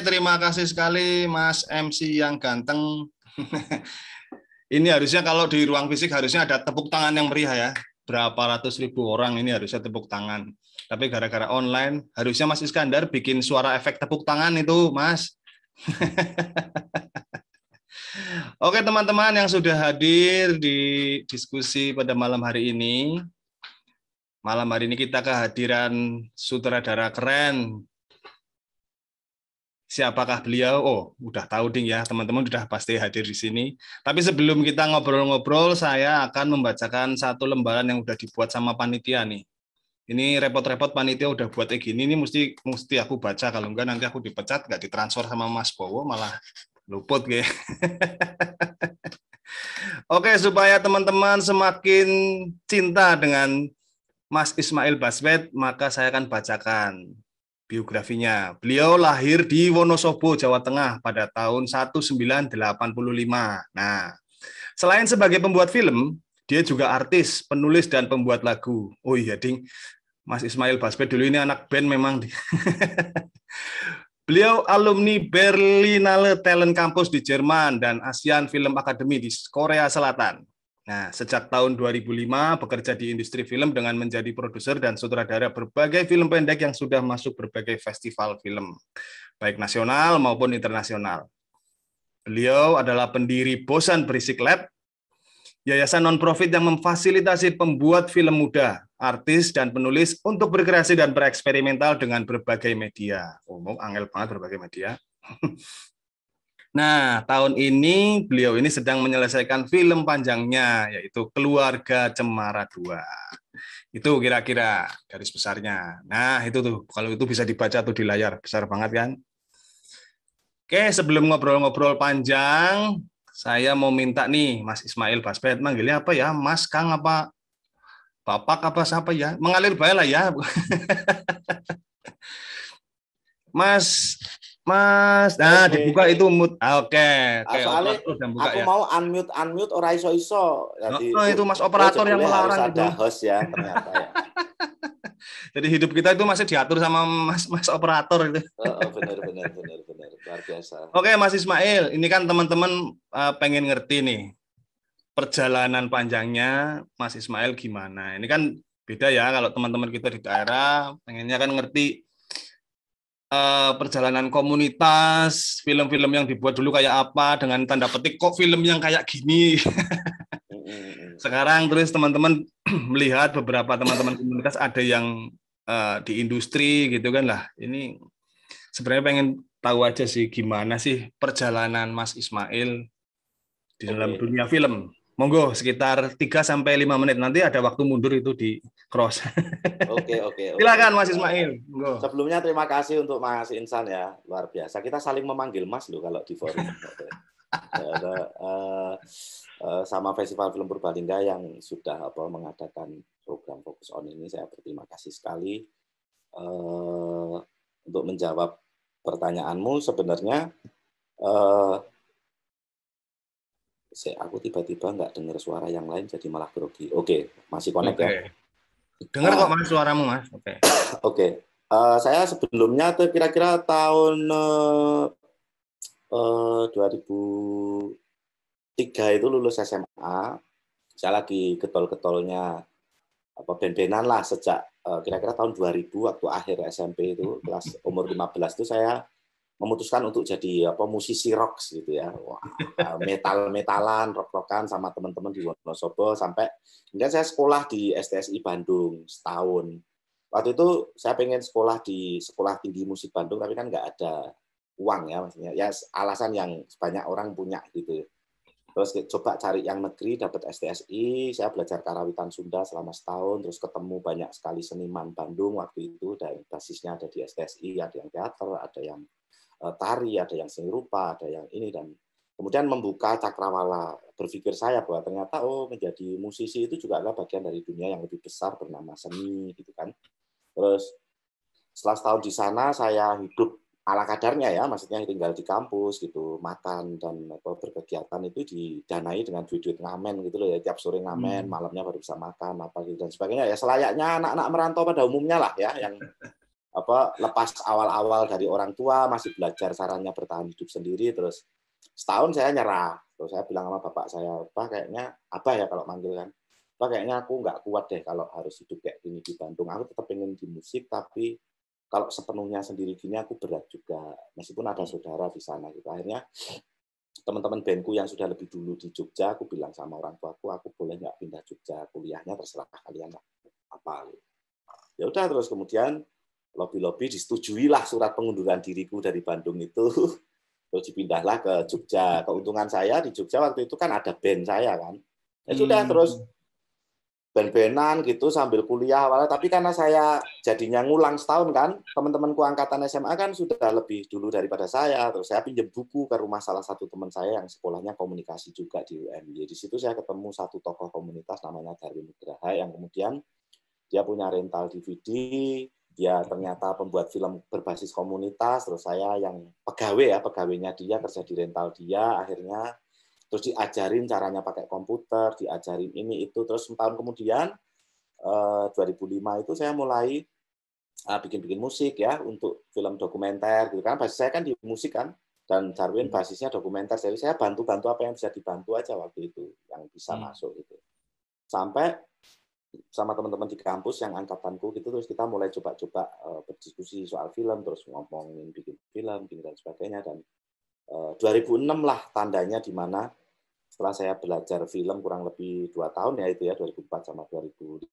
terima kasih sekali Mas MC yang ganteng. Ini harusnya kalau di ruang fisik harusnya ada tepuk tangan yang meriah ya. Berapa ratus ribu orang ini harusnya tepuk tangan. Tapi gara-gara online, harusnya Mas Iskandar bikin suara efek tepuk tangan itu, Mas. Oke teman-teman yang sudah hadir di diskusi pada malam hari ini. Malam hari ini kita kehadiran sutradara keren. Siapakah beliau? Oh, udah tahu ding ya, teman-teman sudah pasti hadir di sini. Tapi sebelum kita ngobrol-ngobrol, saya akan membacakan satu lembaran yang udah dibuat sama panitia nih. Ini repot-repot panitia udah buat kayak gini, ini mesti aku baca, kalau enggak nanti aku dipecat, nggak ditransfer sama Mas Bowo, malah luput kayak. Oke, supaya teman-teman semakin cinta dengan Mas Ismail Baswedan, maka saya akan bacakan biografinya. Beliau lahir di Wonosobo, Jawa Tengah pada tahun 1985. Nah, selain sebagai pembuat film, dia juga artis, penulis, dan pembuat lagu. Oh iya, ding. Mas Ismail Baswedan dulu ini anak band memang. Beliau alumni Berlinale Talent Campus di Jerman dan Asian Film Academy di Korea Selatan. Nah, sejak tahun 2005 bekerja di industri film dengan menjadi produser dan sutradara berbagai film pendek yang sudah masuk berbagai festival film, baik nasional maupun internasional. Beliau adalah pendiri Bosan Berisik Lab, yayasan non-profit yang memfasilitasi pembuat film muda, artis, dan penulis untuk berkreasi dan bereksperimental dengan berbagai media. Angel banget berbagai media. Nah, tahun ini beliau ini sedang menyelesaikan film panjangnya, yaitu Keluarga Cemara 2. Itu kira-kira garis besarnya. Nah, itu tuh, kalau itu bisa dibaca tuh di layar, besar banget kan? Oke, sebelum ngobrol-ngobrol panjang, saya mau minta nih, Mas Ismail Baswedan, manggilnya apa ya? Mas, Kang, apa? Bapak, apa siapa ya? Mengalir baik lah ya. Mas, nah dibuka itu mood. Oke. Soalnya aku ya. Mau unmute ora iso. Jadi itu Mas operator yang melarang harus ada host ya ternyata ya. Jadi hidup kita itu masih diatur sama Mas operator itu. Benar luar biasa. Oke, Mas Ismail, ini kan teman-teman pengen ngerti nih perjalanan panjangnya Mas Ismail gimana. Ini kan beda ya kalau teman-teman kita di daerah pengennya kan ngerti perjalanan komunitas, film-film yang dibuat dulu kayak apa, dengan tanda petik kok film yang kayak gini. Sekarang terus teman-teman melihat beberapa teman-teman komunitas ada yang di industri gitu kan lah. Ini sebenarnya pengen tahu aja sih gimana sih perjalanan Mas Ismail di dalam dunia film. Monggo sekitar 3-5 menit, nanti ada waktu mundur itu di cross. Oke. Silakan Mas Ismail. Monggo. Sebelumnya terima kasih untuk Mas Insan ya, luar biasa. Kita saling memanggil Mas loh kalau di forum. Sama Festival Film Purbalingga yang sudah mengadakan program Fokus On ini, saya berterima kasih sekali. Untuk menjawab pertanyaanmu sebenarnya. Aku tiba-tiba nggak dengar suara yang lain jadi malah grogi. Oke, masih connect ya. Dengar kok Mas suaramu Mas. Oke. Saya sebelumnya tuh kira-kira tahun 2003 itu lulus SMA. Saya lagi getol-getolnya ben-benan lah sejak kira-kira tahun 2000 waktu akhir SMP itu kelas umur 15 itu saya memutuskan untuk jadi musisi rock gitu ya, metalan, rock-rockan sama teman-teman di Wonosobo sampai kemudian saya sekolah di STSI Bandung setahun. Waktu itu saya pengen sekolah di Sekolah Tinggi Musik Bandung tapi kan nggak ada uang ya, maksudnya ya alasan yang banyak orang punya gitu. Terus coba cari yang negeri, dapat STSI, saya belajar karawitan Sunda selama setahun, terus ketemu banyak sekali seniman Bandung waktu itu, dan basisnya ada di STSI, ada yang teater, ada yang tari, ada yang seni rupa, ada yang ini, dan kemudian membuka cakrawala berpikir saya bahwa ternyata menjadi musisi itu juga adalah bagian dari dunia yang lebih besar bernama seni gitu kan. Terus setelah setahun di sana saya hidup ala kadarnya ya, maksudnya tinggal di kampus gitu, makan dan berkegiatan itu didanai dengan duit-duit ngamen gitu loh ya, tiap sore ngamen, malamnya baru bisa makan apa gitu dan sebagainya ya, selayaknya anak-anak merantau pada umumnya lah ya, yang lepas awal-awal dari orang tua, masih belajar caranya bertahan hidup sendiri, terus setahun saya nyerah. Terus saya bilang sama bapak saya, Pak kayaknya apa ya kalau manggil kan, Pak kayaknya aku nggak kuat deh kalau harus hidup kayak gini di Bandung. Aku tetap pengen di musik, tapi kalau sepenuhnya sendiri gini aku berat juga, meskipun ada saudara di sana gitu. Akhirnya teman-teman bandku yang sudah lebih dulu di Jogja, aku bilang sama orang tuaku, aku boleh nggak pindah Jogja, kuliahnya terserah kalian lah apa. Ya udah, terus kemudian lobby-lobby disetujuilah surat pengunduran diriku dari Bandung itu, terus dipindahlah ke Jogja. Keuntungan saya di Jogja waktu itu kan ada band saya kan, ya sudah terus band-bandan gitu sambil kuliah awalnya. Tapi karena saya jadinya ngulang setahun kan, teman-temanku angkatan SMA kan sudah lebih dulu daripada saya. Terus saya pinjam buku ke rumah salah satu teman saya yang sekolahnya komunikasi juga di UMY. Di situ saya ketemu satu tokoh komunitas namanya Darwin Nugraha yang kemudian dia punya rental DVD, dia ternyata pembuat film berbasis komunitas, terus saya yang pegawainya dia kerja di rental dia, akhirnya terus diajarin caranya pakai komputer, diajarin ini itu, terus setahun kemudian 2005 itu saya mulai bikin-bikin musik ya untuk film dokumenter gitu kan, basis saya kan di musik kan, dan Darwin basisnya dokumenter, jadi saya bantu-bantu apa yang bisa dibantu aja waktu itu yang bisa masuk gitu. Sampai sama teman-teman di kampus yang angkatanku gitu, terus kita mulai coba-coba berdiskusi soal film, terus ngomongin bikin film, dan sebagainya. Dan 2006 lah tandanya di mana setelah saya belajar film kurang lebih 2 tahun ya itu ya, 2004 sama 2005,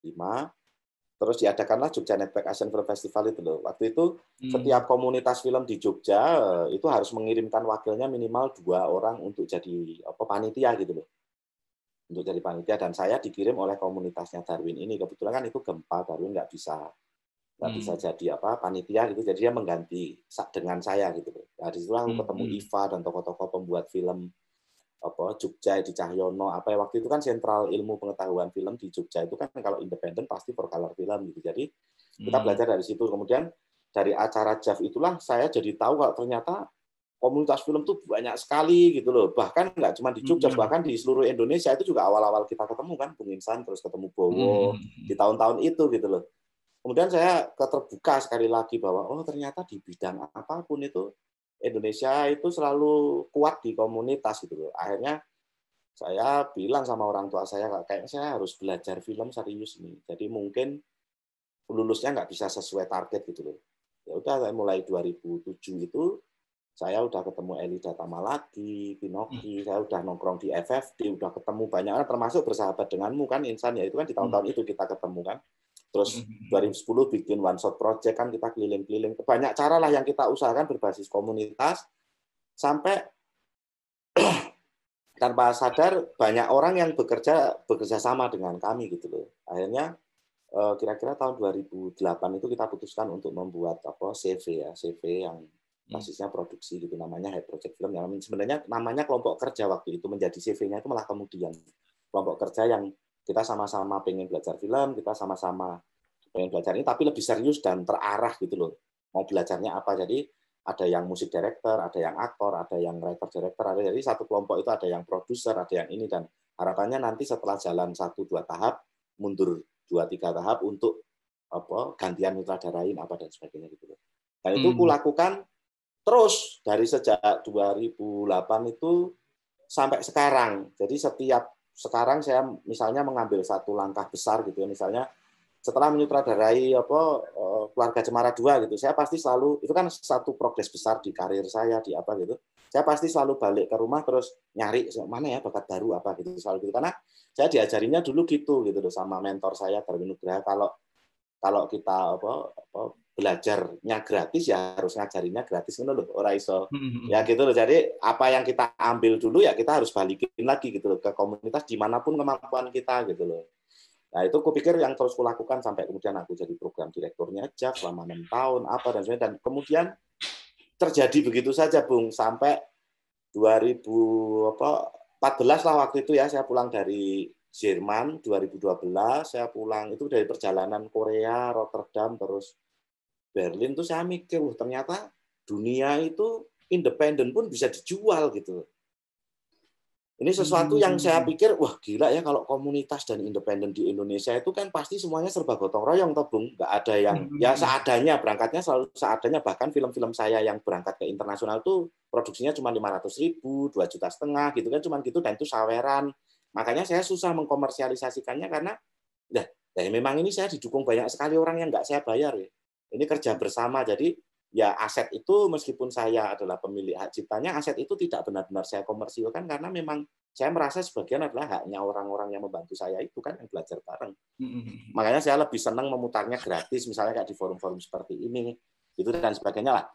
terus diadakanlah Jogja Network Asian Film Festival itu loh. Waktu itu setiap komunitas film di Jogja itu harus mengirimkan wakilnya minimal 2 orang untuk jadi panitia gitu loh. Untuk jadi panitia, dan saya dikirim oleh komunitasnya Darwin ini. Kebetulan kan itu gempa, Darwin nggak bisa jadi panitia gitu, jadi dia mengganti dengan saya gitu. Nah, di situ aku ketemu Iva dan tokoh-tokoh pembuat film Jogja di Cahyono waktu itu kan sentral ilmu pengetahuan film di Jogja itu kan kalau independen pasti for color film gitu. Jadi kita belajar dari situ. Kemudian dari acara JAF itulah saya jadi tahu kalau ternyata komunitas film tuh banyak sekali gitu loh. Bahkan nggak cuma di Jogja, bahkan di seluruh Indonesia itu juga awal-awal kita ketemu kan, Bung Insan, terus ketemu Bowo di tahun-tahun itu gitu loh. Kemudian saya terbuka sekali lagi bahwa ternyata di bidang apapun itu Indonesia itu selalu kuat di komunitas gitu loh. Akhirnya saya bilang sama orang tua saya, kayaknya saya harus belajar film serius nih. Jadi mungkin lulusnya nggak bisa sesuai target gitu loh. Ya udah, saya mulai 2007 itu saya udah ketemu Eli Datama lagi, Pinoki, saya udah nongkrong di FFD, udah ketemu banyak orang, termasuk bersahabat denganmu kan, Insan ya, itu kan di tahun-tahun itu kita ketemu kan. Terus 2010 bikin One Shot Project kan, kita keliling-keliling, banyak cara lah yang kita usahakan berbasis komunitas, sampai tanpa sadar banyak orang yang bekerja sama dengan kami gitu loh. Akhirnya kira-kira tahun 2008 itu kita putuskan untuk membuat CV ya, CV yang basisnya produksi gitu, namanya High Project Film. Yang sebenarnya namanya kelompok kerja waktu itu, menjadi CV-nya itu malah kemudian kelompok kerja yang kita sama-sama pengen belajar film, kita sama-sama pengen belajar ini, tapi lebih serius dan terarah gitu loh. Mau belajarnya apa? Jadi ada yang musik director, ada yang aktor, ada yang writer director, ada, jadi satu kelompok itu ada yang produser, ada yang ini, dan harapannya nanti setelah jalan 1-2 tahap, mundur 2-3 tahap untuk gantian nyutradarain apa dan sebagainya gitu loh. Dan itu kulakukan terus dari sejak 2008 itu sampai sekarang. Jadi sekarang saya misalnya mengambil satu langkah besar gitu ya, misalnya setelah menyutradarai Keluarga Cemara 2 gitu, saya pasti selalu, itu kan satu progres besar di karir saya di apa gitu. Saya pasti selalu balik ke rumah terus nyari mana ya bakat baru apa gitu, selalu gitu, karena saya diajarinnya dulu gitu loh sama mentor saya Darwin Nugraha, kalau kita belajarnya gratis ya harus ngajarinnya gratis gitu loh, ora iso ya gitu loh. Jadi apa yang kita ambil dulu ya kita harus balikin lagi gitu loh ke komunitas dimanapun kemampuan kita gitu loh. Nah itu kupikir yang terus kulakukan sampai kemudian aku jadi program direkturnya JAF selama 6 tahun apa dan sebagainya, dan kemudian terjadi begitu saja Bung, sampai 2014 lah waktu itu ya, saya pulang dari Jerman 2012, saya pulang itu dari perjalanan Korea, Rotterdam, terus Berlin tuh saya mikir, ternyata dunia itu independen pun bisa dijual gitu. Ini sesuatu yang saya pikir, wah gila ya kalau komunitas dan independen di Indonesia itu kan pasti semuanya serba gotong royong, toh Bung. Nggak ada yang, ya seadanya, berangkatnya selalu seadanya. Bahkan film-film saya yang berangkat ke internasional itu produksinya cuma 500.000, 2,5 juta gitu kan, cuma gitu, dan itu saweran. Makanya saya susah mengkomersialisasikannya karena, ya memang ini saya didukung banyak sekali orang yang nggak saya bayar ya. Ini kerja bersama, jadi ya aset itu meskipun saya adalah pemilik hak ciptanya, aset itu tidak benar-benar saya komersilkan karena memang saya merasa sebagian adalah haknya orang-orang yang membantu saya itu kan yang belajar bareng. Makanya saya lebih senang memutarnya gratis, misalnya kayak di forum-forum seperti ini, gitu dan sebagainya lah.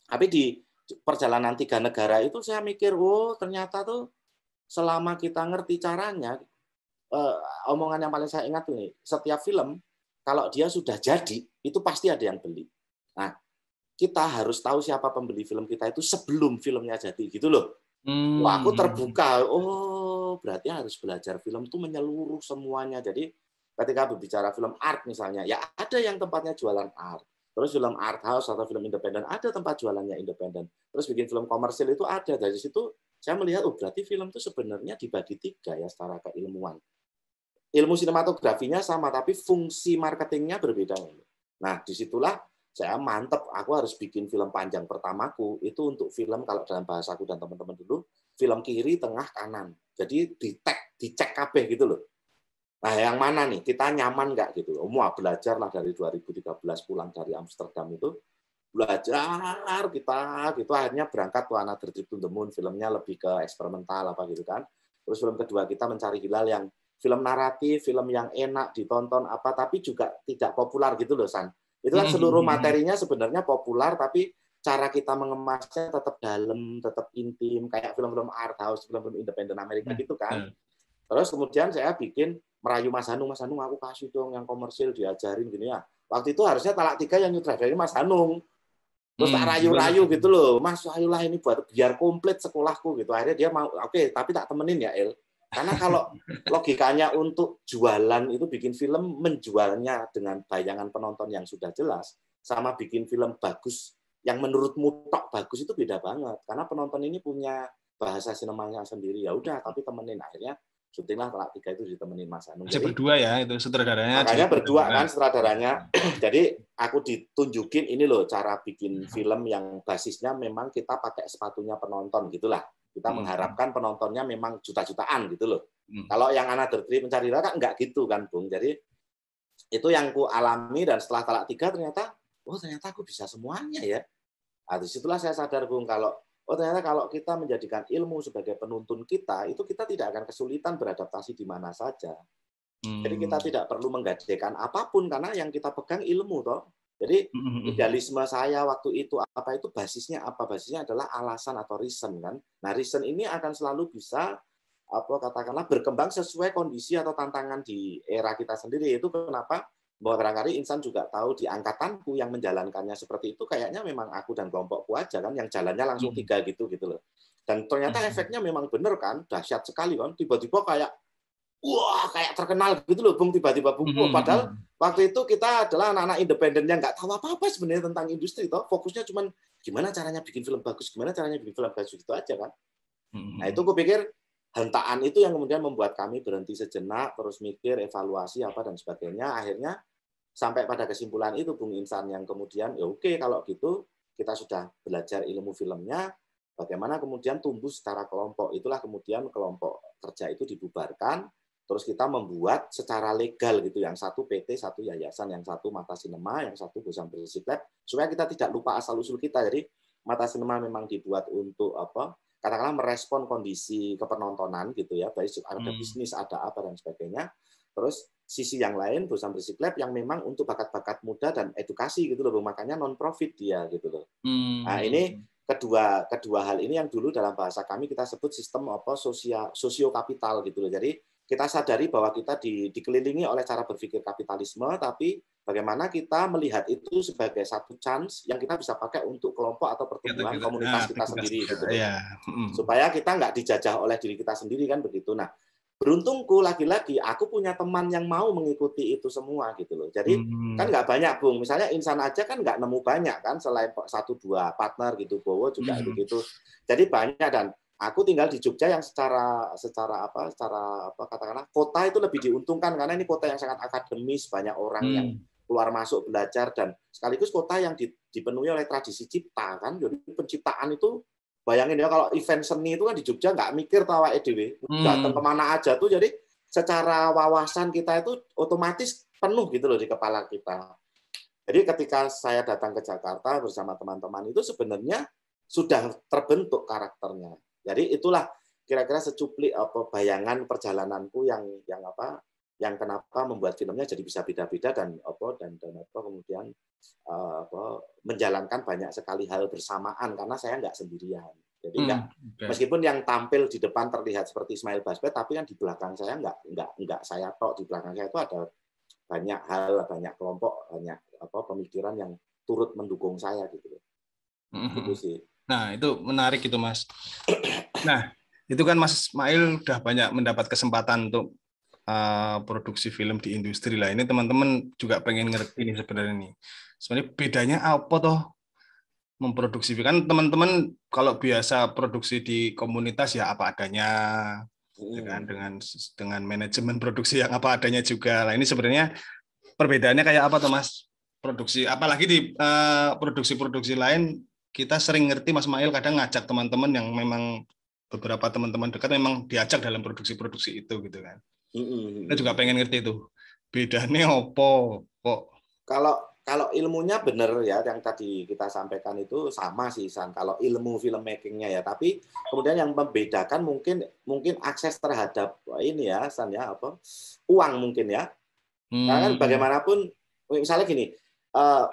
Tapi di perjalanan 3 negara itu saya mikir, oh ternyata tuh selama kita ngerti caranya, omongan yang paling saya ingat tuh nih, setiap film kalau dia sudah jadi itu pasti ada yang beli. Nah, kita harus tahu siapa pembeli film kita itu sebelum filmnya jadi gitu loh. Wah, aku terbuka. Oh, berarti harus belajar film itu menyeluruh semuanya. Jadi ketika berbicara film art misalnya, ya ada yang tempatnya jualan art. Terus film art house atau film independen ada tempat jualannya independen. Terus bikin film komersil itu ada. Dari situ saya melihat, oh berarti film itu sebenarnya dibagi 3 ya secara keilmuan. Ilmu sinematografinya sama, tapi fungsi marketingnya berbeda. Nah, disitulah saya mantep, aku harus bikin film panjang pertamaku itu untuk film kalau dalam bahasaku dan teman-teman dulu film kiri, tengah, kanan. Jadi dicek kabeh gitu loh. Nah, yang mana nih? Kita nyaman nggak gitu? Mau belajar lah dari 2013 pulang dari Amsterdam itu belajar kita gitu akhirnya berangkat ke Another Trip to the Moon, filmnya lebih ke eksperimental apa gitu kan. Terus film kedua kita Mencari Hilal yang film naratif, film yang enak ditonton apa tapi juga tidak populer gitu loh San. Itu kan seluruh materinya sebenarnya populer, tapi cara kita mengemasnya tetap dalam, tetap intim, kayak film-film art house, film-film independen Amerika gitu kan. Terus kemudian saya bikin merayu Mas Hanung, aku kasih dong yang komersil diajarin gini ya. Waktu itu harusnya Talak 3 yang nyutradarai Mas Hanung. Terus tak rayu-rayu gitu loh, Mas ayolah ini buat biar komplit sekolahku gitu. Akhirnya dia mau, oke, tapi tak temenin ya El. Karena kalau logikanya untuk jualan itu bikin film menjualnya dengan bayangan penonton yang sudah jelas, sama bikin film bagus yang menurutmu tok bagus itu beda banget. Karena penonton ini punya bahasa sinemanya sendiri. Ya udah, tapi temenin akhirnya syutinglah Talak 3 itu ditemenin Mas Hanung. Jadi berdua ya itu sutradaranya. Makanya berdua kan sutradaranya. Jadi aku ditunjukin ini loh cara bikin film yang basisnya memang kita pakai sepatunya penonton gitulah. Kita mengharapkan penontonnya memang juta-jutaan gitu loh. Kalau yang Another Trip Mencari Hilal kan enggak gitu kan, Bung. Jadi itu yang ku alami dan setelah Talak 3 ternyata aku bisa semuanya ya. Nah, disitulah saya sadar, Bung, kalau ternyata kalau kita menjadikan ilmu sebagai penuntun kita, itu kita tidak akan kesulitan beradaptasi di mana saja. Jadi kita tidak perlu menggadekan apapun karena yang kita pegang ilmu toh. Jadi idealisme saya waktu itu apa itu basisnya apa? Basisnya adalah alasan atau reason kan. Nah, reason ini akan selalu bisa katakanlah berkembang sesuai kondisi atau tantangan di era kita sendiri. Itu kenapa bahwa barangkali Insan juga tahu di angkatanku yang menjalankannya seperti itu kayaknya memang aku dan kelompokku aja kan yang jalannya langsung 3 gitu loh. Dan ternyata efeknya memang benar kan, dahsyat sekali kan. Tiba-tiba kayak wah kayak terkenal gitu loh, Bung, tiba-tiba Bung. Padahal waktu itu kita adalah anak-anak independen yang nggak tahu apa-apa sebenarnya tentang industri toh. Fokusnya cuma gimana caranya bikin film bagus, gimana caranya bikin film bagus gitu aja kan. Nah, itu aku pikir hentaan itu yang kemudian membuat kami berhenti sejenak, terus mikir, evaluasi apa dan sebagainya. Akhirnya sampai pada kesimpulan itu, Bung Insan, yang kemudian ya oke kalau gitu kita sudah belajar ilmu filmnya, bagaimana kemudian tumbuh secara kelompok. Itulah kemudian kelompok kerja itu dibubarkan. Terus kita membuat secara legal gitu, yang satu PT, satu yayasan, yang satu Mata Sinema, yang satu Bosan Bersih Lab, supaya kita tidak lupa asal-usul kita. Jadi Mata Sinema memang dibuat untuk katakanlah merespon kondisi kepenontonan gitu ya, baik ada bisnis, ada apa dan sebagainya. Terus sisi yang lain Bosan Bersih Lab yang memang untuk bakat-bakat muda dan edukasi gitu loh, makanya non profit dia gitu loh. Nah, ini kedua hal ini yang dulu dalam bahasa kami kita sebut sistem sosio kapital gitu loh. Jadi kita sadari bahwa kita dikelilingi oleh cara berpikir kapitalisme, tapi bagaimana kita melihat itu sebagai satu chance yang kita bisa pakai untuk kelompok atau pertumbuhan komunitas kita sendiri gitu. Supaya kita nggak dijajah oleh diri kita sendiri kan begitu. Nah, beruntungku lagi-lagi aku punya teman yang mau mengikuti itu semua gitu loh. Jadi kan nggak banyak, Bung. Misalnya Insan aja kan nggak nemu banyak kan, selain 1-2 partner gitu, Bowo juga gitu. Jadi banyak dan aku tinggal di Jogja yang secara apa katakanlah kota itu lebih diuntungkan karena ini kota yang sangat akademis, banyak orang yang keluar masuk belajar dan sekaligus kota yang dipenuhi oleh tradisi cipta kan. Jadi penciptaan itu bayangin ya kalau event seni itu kan di Jogja nggak mikir tawa EDW, datang kemana aja tuh, jadi secara wawasan kita itu otomatis penuh gitu loh di kepala kita. Jadi ketika saya datang ke Jakarta bersama teman-teman itu sebenarnya sudah terbentuk karakternya. Jadi itulah kira-kira secuplik bayangan perjalananku yang kenapa membuat filmnya jadi bisa beda-beda dan kemudian menjalankan banyak sekali hal bersamaan karena saya nggak sendirian. Jadi meskipun yang tampil di depan terlihat seperti Ismail Basbet, tapi kan di belakang saya nggak saya tok, di belakang saya itu ada banyak hal, banyak kelompok, banyak pemikiran yang turut mendukung saya gitu. Itu sih. Nah, itu menarik itu, Mas. Nah, itu kan Mas Ismail udah banyak mendapat kesempatan untuk produksi film di industri lah. Ini teman-teman juga pengen ngerti nih sebenarnya nih. Sebenarnya bedanya apa toh memproduksi film? Kan teman-teman kalau biasa produksi di komunitas ya apa adanya, ya kan, dengan manajemen produksi yang apa adanya juga. Lah ini sebenarnya perbedaannya kayak apa toh, Mas? Produksi, apalagi di produksi-produksi lain kita sering ngerti Mas Mail kadang ngajak teman-teman yang memang beberapa teman-teman dekat memang diajak dalam produksi-produksi itu gitu kan. Kita juga pengen ngerti itu bedanya opo kok. Kalau ilmunya benar ya yang tadi kita sampaikan itu sama sih San. Kalau ilmu filmmakingnya ya, tapi kemudian yang membedakan mungkin akses terhadap ini ya San ya uang mungkin ya. Karena kan bagaimanapun misalnya gini.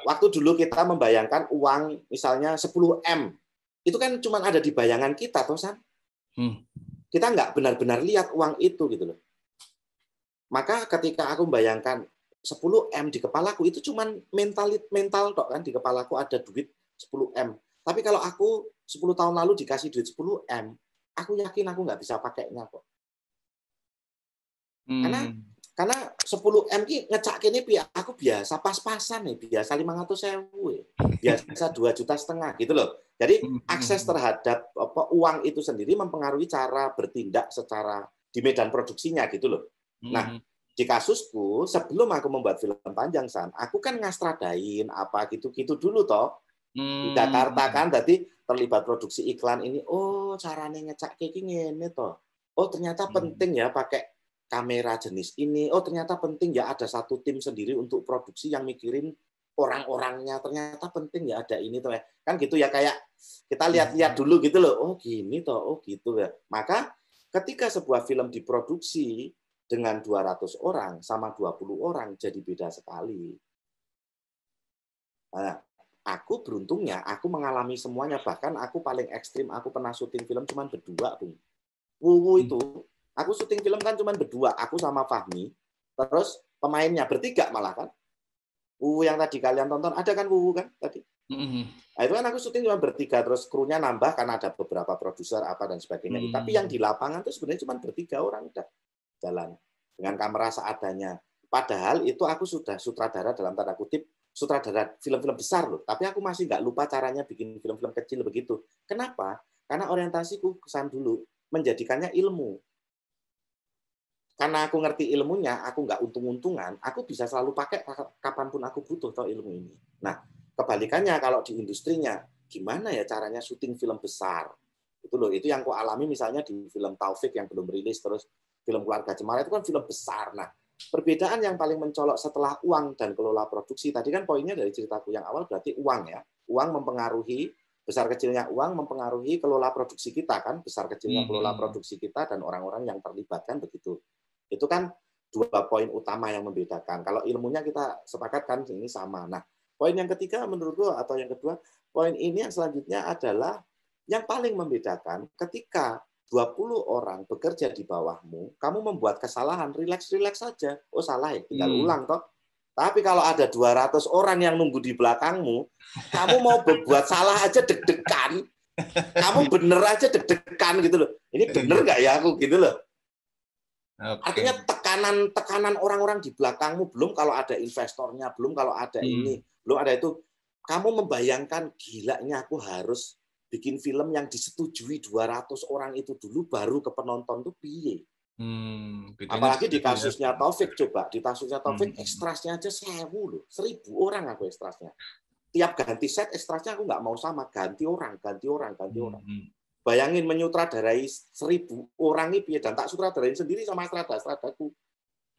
Waktu dulu kita membayangkan uang misalnya 10 M, itu kan cuma ada di bayangan kita, toh San. Kita nggak benar-benar lihat uang itu gitu loh. Maka ketika aku membayangkan 10 M di kepalaku itu cuma mental tok kan, di kepalaku ada duit 10 M. Tapi kalau aku 10 tahun lalu dikasih duit 10 M, aku yakin aku nggak bisa pakainya kok. Karena 10 M ki ngecak kene aku biasa pas-pasan nih, biasa 500.000 biasa 2,5 juta gitu loh. Jadi akses terhadap uang itu sendiri mempengaruhi cara bertindak secara di medan produksinya gitu loh. Nah, di kasusku sebelum aku membuat film panjang San, aku kan ngastradain apa gitu-gitu dulu toh. Di Jakarta kan tadi terlibat produksi iklan ini, oh caranya ngecak kayak gini toh. Oh ternyata penting ya pakai kamera jenis ini. Oh ternyata penting ya ada satu tim sendiri untuk produksi yang mikirin orang-orangnya. Ternyata penting ya ada ini tuh ya. Kan gitu ya, kayak kita lihat-lihat dulu gitu loh. Oh gini toh, oh gitu ya. Maka ketika sebuah film diproduksi dengan 200 orang sama 20 orang jadi beda sekali. Nah, aku beruntungnya aku mengalami semuanya, bahkan aku paling ekstrim aku pernah syuting film cuma berdua, Bung. Wuwu itu aku syuting film kan cuma berdua, aku sama Fahmi, terus pemainnya bertiga malah kan. Wuwu yang tadi kalian tonton, ada kan Wuwu kan tadi? Nah, itu kan aku syuting cuma bertiga, terus krunya nambah karena ada beberapa produser apa dan sebagainya. Tapi yang di lapangan itu sebenarnya cuma bertiga orang udah jalan dengan kamera seadanya. Padahal itu aku sudah sutradara dalam tanda kutip, sutradara film-film besar loh. Tapi aku masih nggak lupa caranya bikin film-film kecil begitu. Kenapa? Karena orientasiku kesan dulu menjadikannya ilmu. Karena aku ngerti ilmunya, aku nggak untung-untungan, aku bisa selalu pakai kapanpun aku butuh toh ilmu ini. Nah, kebalikannya kalau di industrinya, gimana ya caranya syuting film besar? Itu loh, itu yang aku alami misalnya di film Taufik yang belum rilis, terus film Keluarga Cemara itu kan film besar. Nah, perbedaan yang paling mencolok setelah uang dan kelola produksi, tadi kan poinnya dari ceritaku yang awal berarti uang ya. Uang mempengaruhi, besar kecilnya uang mempengaruhi kelola produksi kita kan, besar kecilnya kelola produksi kita dan orang-orang yang terlibat kan begitu. Itu kan dua poin utama yang membedakan. Kalau ilmunya kita sepakat kan ini sama. Nah, poin yang ketiga menurutku atau yang kedua, poin ini yang selanjutnya adalah yang paling membedakan ketika 20 orang bekerja di bawahmu, kamu membuat kesalahan, relax-relax saja. Oh salah ya, tinggal ulang toh. Tapi kalau ada 200 orang yang nunggu di belakangmu, kamu mau berbuat salah aja deg-degan. Kamu bener aja deg-degan gitu loh. Ini bener nggak ya aku gitu loh. Artinya tekanan orang-orang di belakangmu, belum kalau ada investornya, belum kalau ada ini, belum ada itu. Kamu membayangkan gilanya aku harus bikin film yang disetujui 200 orang itu dulu baru ke penonton tuh piye. Apalagi di kasusnya Taufik, coba di kasusnya Taufik ekstrasnya aja 1.000 loh, 1.000 orang aku ekstrasnya. Tiap ganti set ekstrasnya aku nggak mau sama, ganti orang. Bayangin menyutradarai 1.000 orang ini dan tak sutradarain sendiri sama Astradaku.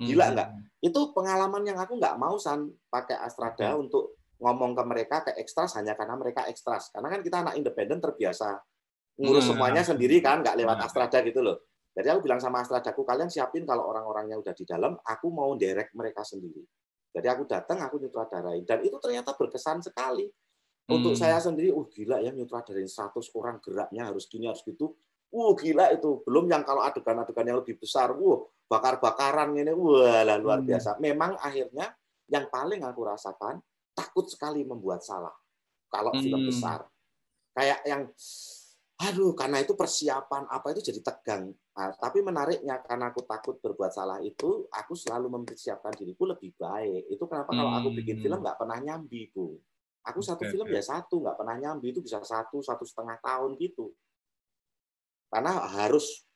Gila nggak? Itu pengalaman yang aku nggak mau pakai Astrada untuk ngomong ke mereka ke ekstras hanya karena mereka ekstras. Karena kan kita anak independen terbiasa ngurus semuanya sendiri kan, nggak lewat Astrada gitu loh. Jadi aku bilang sama Astradaku, kalian siapin kalau orang-orangnya udah di dalam, aku mau direct mereka sendiri. Jadi aku datang, aku nyutradarain. Dan itu ternyata berkesan sekali. Untuk saya sendiri, gila ya nyutradarain 100 orang geraknya harus gini, harus gitu. Gila itu. Belum yang kalau adegan-adegan yang lebih besar, bakar-bakaran ini, luar biasa. Memang akhirnya yang paling aku rasakan, takut sekali membuat salah. Kalau film besar. Kayak yang, karena itu persiapan apa itu jadi tegang. Nah, tapi menariknya, karena aku takut berbuat salah itu, aku selalu mempersiapkan diriku lebih baik. Itu kenapa kalau aku bikin film nggak pernah nyambi, Bu. Aku satu film ya satu, nggak pernah nyambi. Itu bisa 1,5 tahun gitu. Karena harus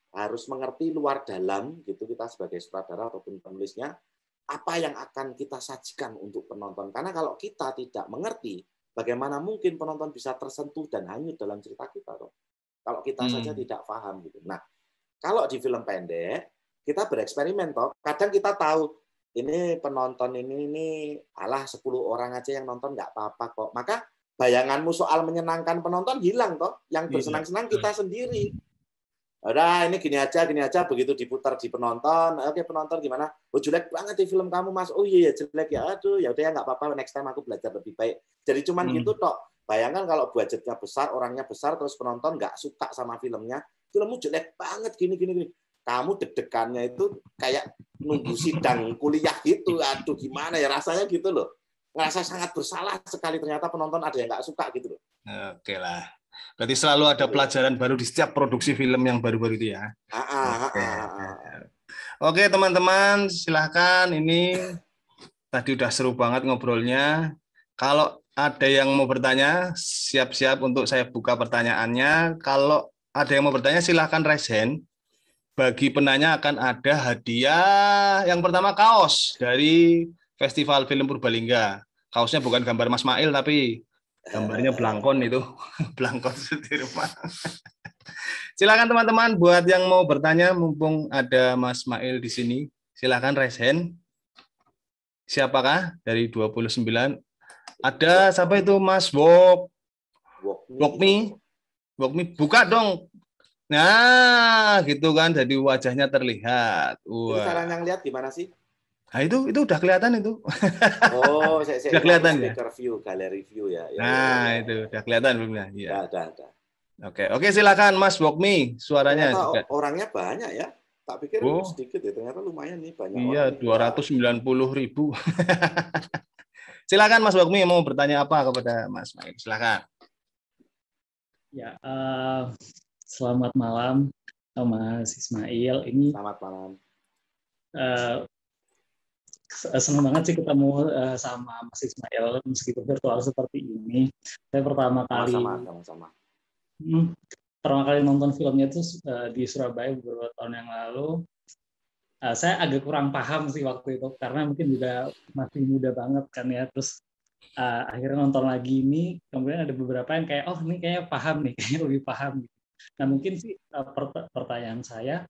mengerti luar dalam gitu kita sebagai sutradara ataupun penulisnya, apa yang akan kita sajikan untuk penonton. Karena kalau kita tidak mengerti, bagaimana mungkin penonton bisa tersentuh dan hanyut dalam cerita kita, toh? Kalau kita saja tidak paham gitu. Nah, kalau di film pendek kita bereksperimen, toh. Kadang kita tahu ini penonton ini 10 orang aja yang nonton nggak apa-apa kok. Maka bayanganmu soal menyenangkan penonton hilang, toh. Yang bersenang-senang kita sendiri. Udah, ini gini aja, begitu diputar di penonton. Oke, penonton gimana? Jelek banget di film kamu, Mas. Oh iya, jelek ya. Aduh, ya udah ya nggak apa-apa. Next time aku belajar lebih baik. Jadi cuman gitu tok. Bayangkan kalau budgetnya besar, orangnya besar, terus penonton nggak suka sama filmnya. Filmmu jelek banget, gini. Kamu deg-degannya itu kayak nunggu sidang kuliah gitu. Aduh, gimana ya rasanya gitu loh. Ngerasa sangat bersalah sekali. Ternyata penonton ada yang nggak suka gitu loh. Oke lah. Berarti selalu ada pelajaran baru di setiap produksi film yang baru-baru itu ya. Oke teman-teman, silahkan. Ini tadi udah seru banget ngobrolnya. Kalau ada yang mau bertanya, siap-siap untuk saya buka pertanyaannya. Kalau ada yang mau bertanya, silahkan raise hand. Bagi penanya akan ada hadiah. Yang pertama kaos dari Festival Film Purbalingga. Kaosnya bukan gambar Mas Mail, tapi gambarnya Blangkon itu. Blangkon di rumah. Silakan teman-teman buat yang mau bertanya, mumpung ada Mas Mail di sini. Silakan raise hand. Siapakah dari 29? Ada siapa itu Mas Wokmi? Buka dong. Nah, gitu kan, jadi wajahnya terlihat. Itu cara yang lihat gimana sih? Nah, itu udah kelihatan itu. Udah kelihatan ya. Speaker view, gallery view ya. Nah, itu udah kelihatan belum ya? Iya. Udah. Oke, silakan Mas Wokmi, suaranya. Ternyata orangnya banyak ya. Tak pikir sedikit ya, ternyata lumayan nih banyak orang. Iya, 290.000. Silakan Mas Wokmi mau bertanya apa kepada Mas Mail. Silakan. Ya, selamat malam Mas Ismail. Ini selamat malam. Senang banget sih ketemu sama Mas Ismail meskipun virtual seperti ini. Saya pertama kali nonton filmnya itu di Surabaya beberapa tahun yang lalu. Saya agak kurang paham sih waktu itu karena mungkin juga masih muda banget kan ya. Terus akhirnya nonton lagi ini, kemudian ada beberapa yang kayak ini kayaknya paham nih, kayaknya lebih paham. Nah mungkin sih pertanyaan saya,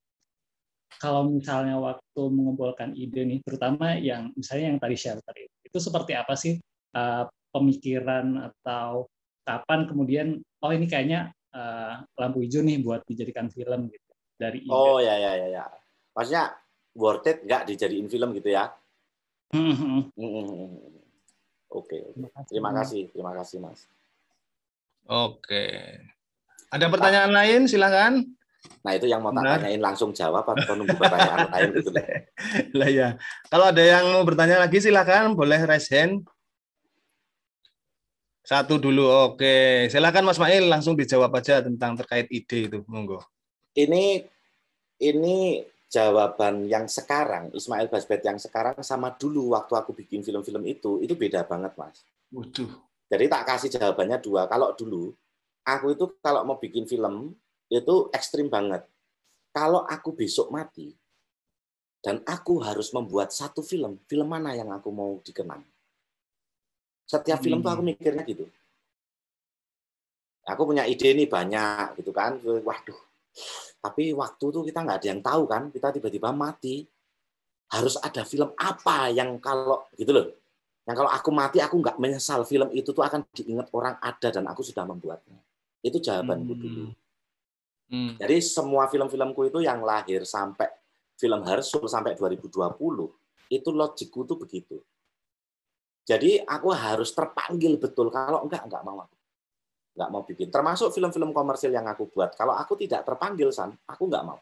kalau misalnya waktu mengumpulkan ide nih, terutama yang misalnya yang tadi shelter itu seperti apa sih pemikiran atau kapan kemudian ini kayaknya lampu hijau nih buat dijadikan film gitu dari ide. Oh ya. Maksudnya worth it nggak dijadiin film gitu ya? Oke. Terima kasih Mas. Oke. Ada pertanyaan lain? Silakan. Nah itu yang mau tak tanyain langsung jawab atau nunggu pertanyaan lain gitu lah ya. Kalau ada yang mau bertanya lagi silakan, boleh raise hand. Satu dulu, oke. Silakan Mas Mail langsung dijawab aja tentang terkait ide itu, monggo. Ini jawaban yang sekarang, Ismail Basbet yang sekarang sama dulu waktu aku bikin film-film itu beda banget Mas. Waduh. Jadi tak kasih jawabannya 2. Kalau dulu aku itu kalau mau bikin film itu ekstrim banget. Kalau aku besok mati dan aku harus membuat satu film mana yang aku mau dikenang? Setiap film tuh aku mikirnya gitu. Aku punya ide nih banyak gitu kan. Waduh, tapi waktu tuh kita nggak ada yang tahu kan. Kita tiba-tiba mati. Harus ada film apa yang kalau gitu loh. Yang kalau aku mati aku nggak menyesal, film itu tuh akan diingat orang ada dan aku sudah membuatnya. Itu jawabanku dulu. Jadi semua film-filmku itu yang lahir sampai film Harsul sampai 2020 itu logikku tuh begitu. Jadi aku harus terpanggil betul, kalau enggak mau aku. Enggak mau bikin. Termasuk film-film komersil yang aku buat. Kalau aku tidak terpanggil, San, aku enggak mau.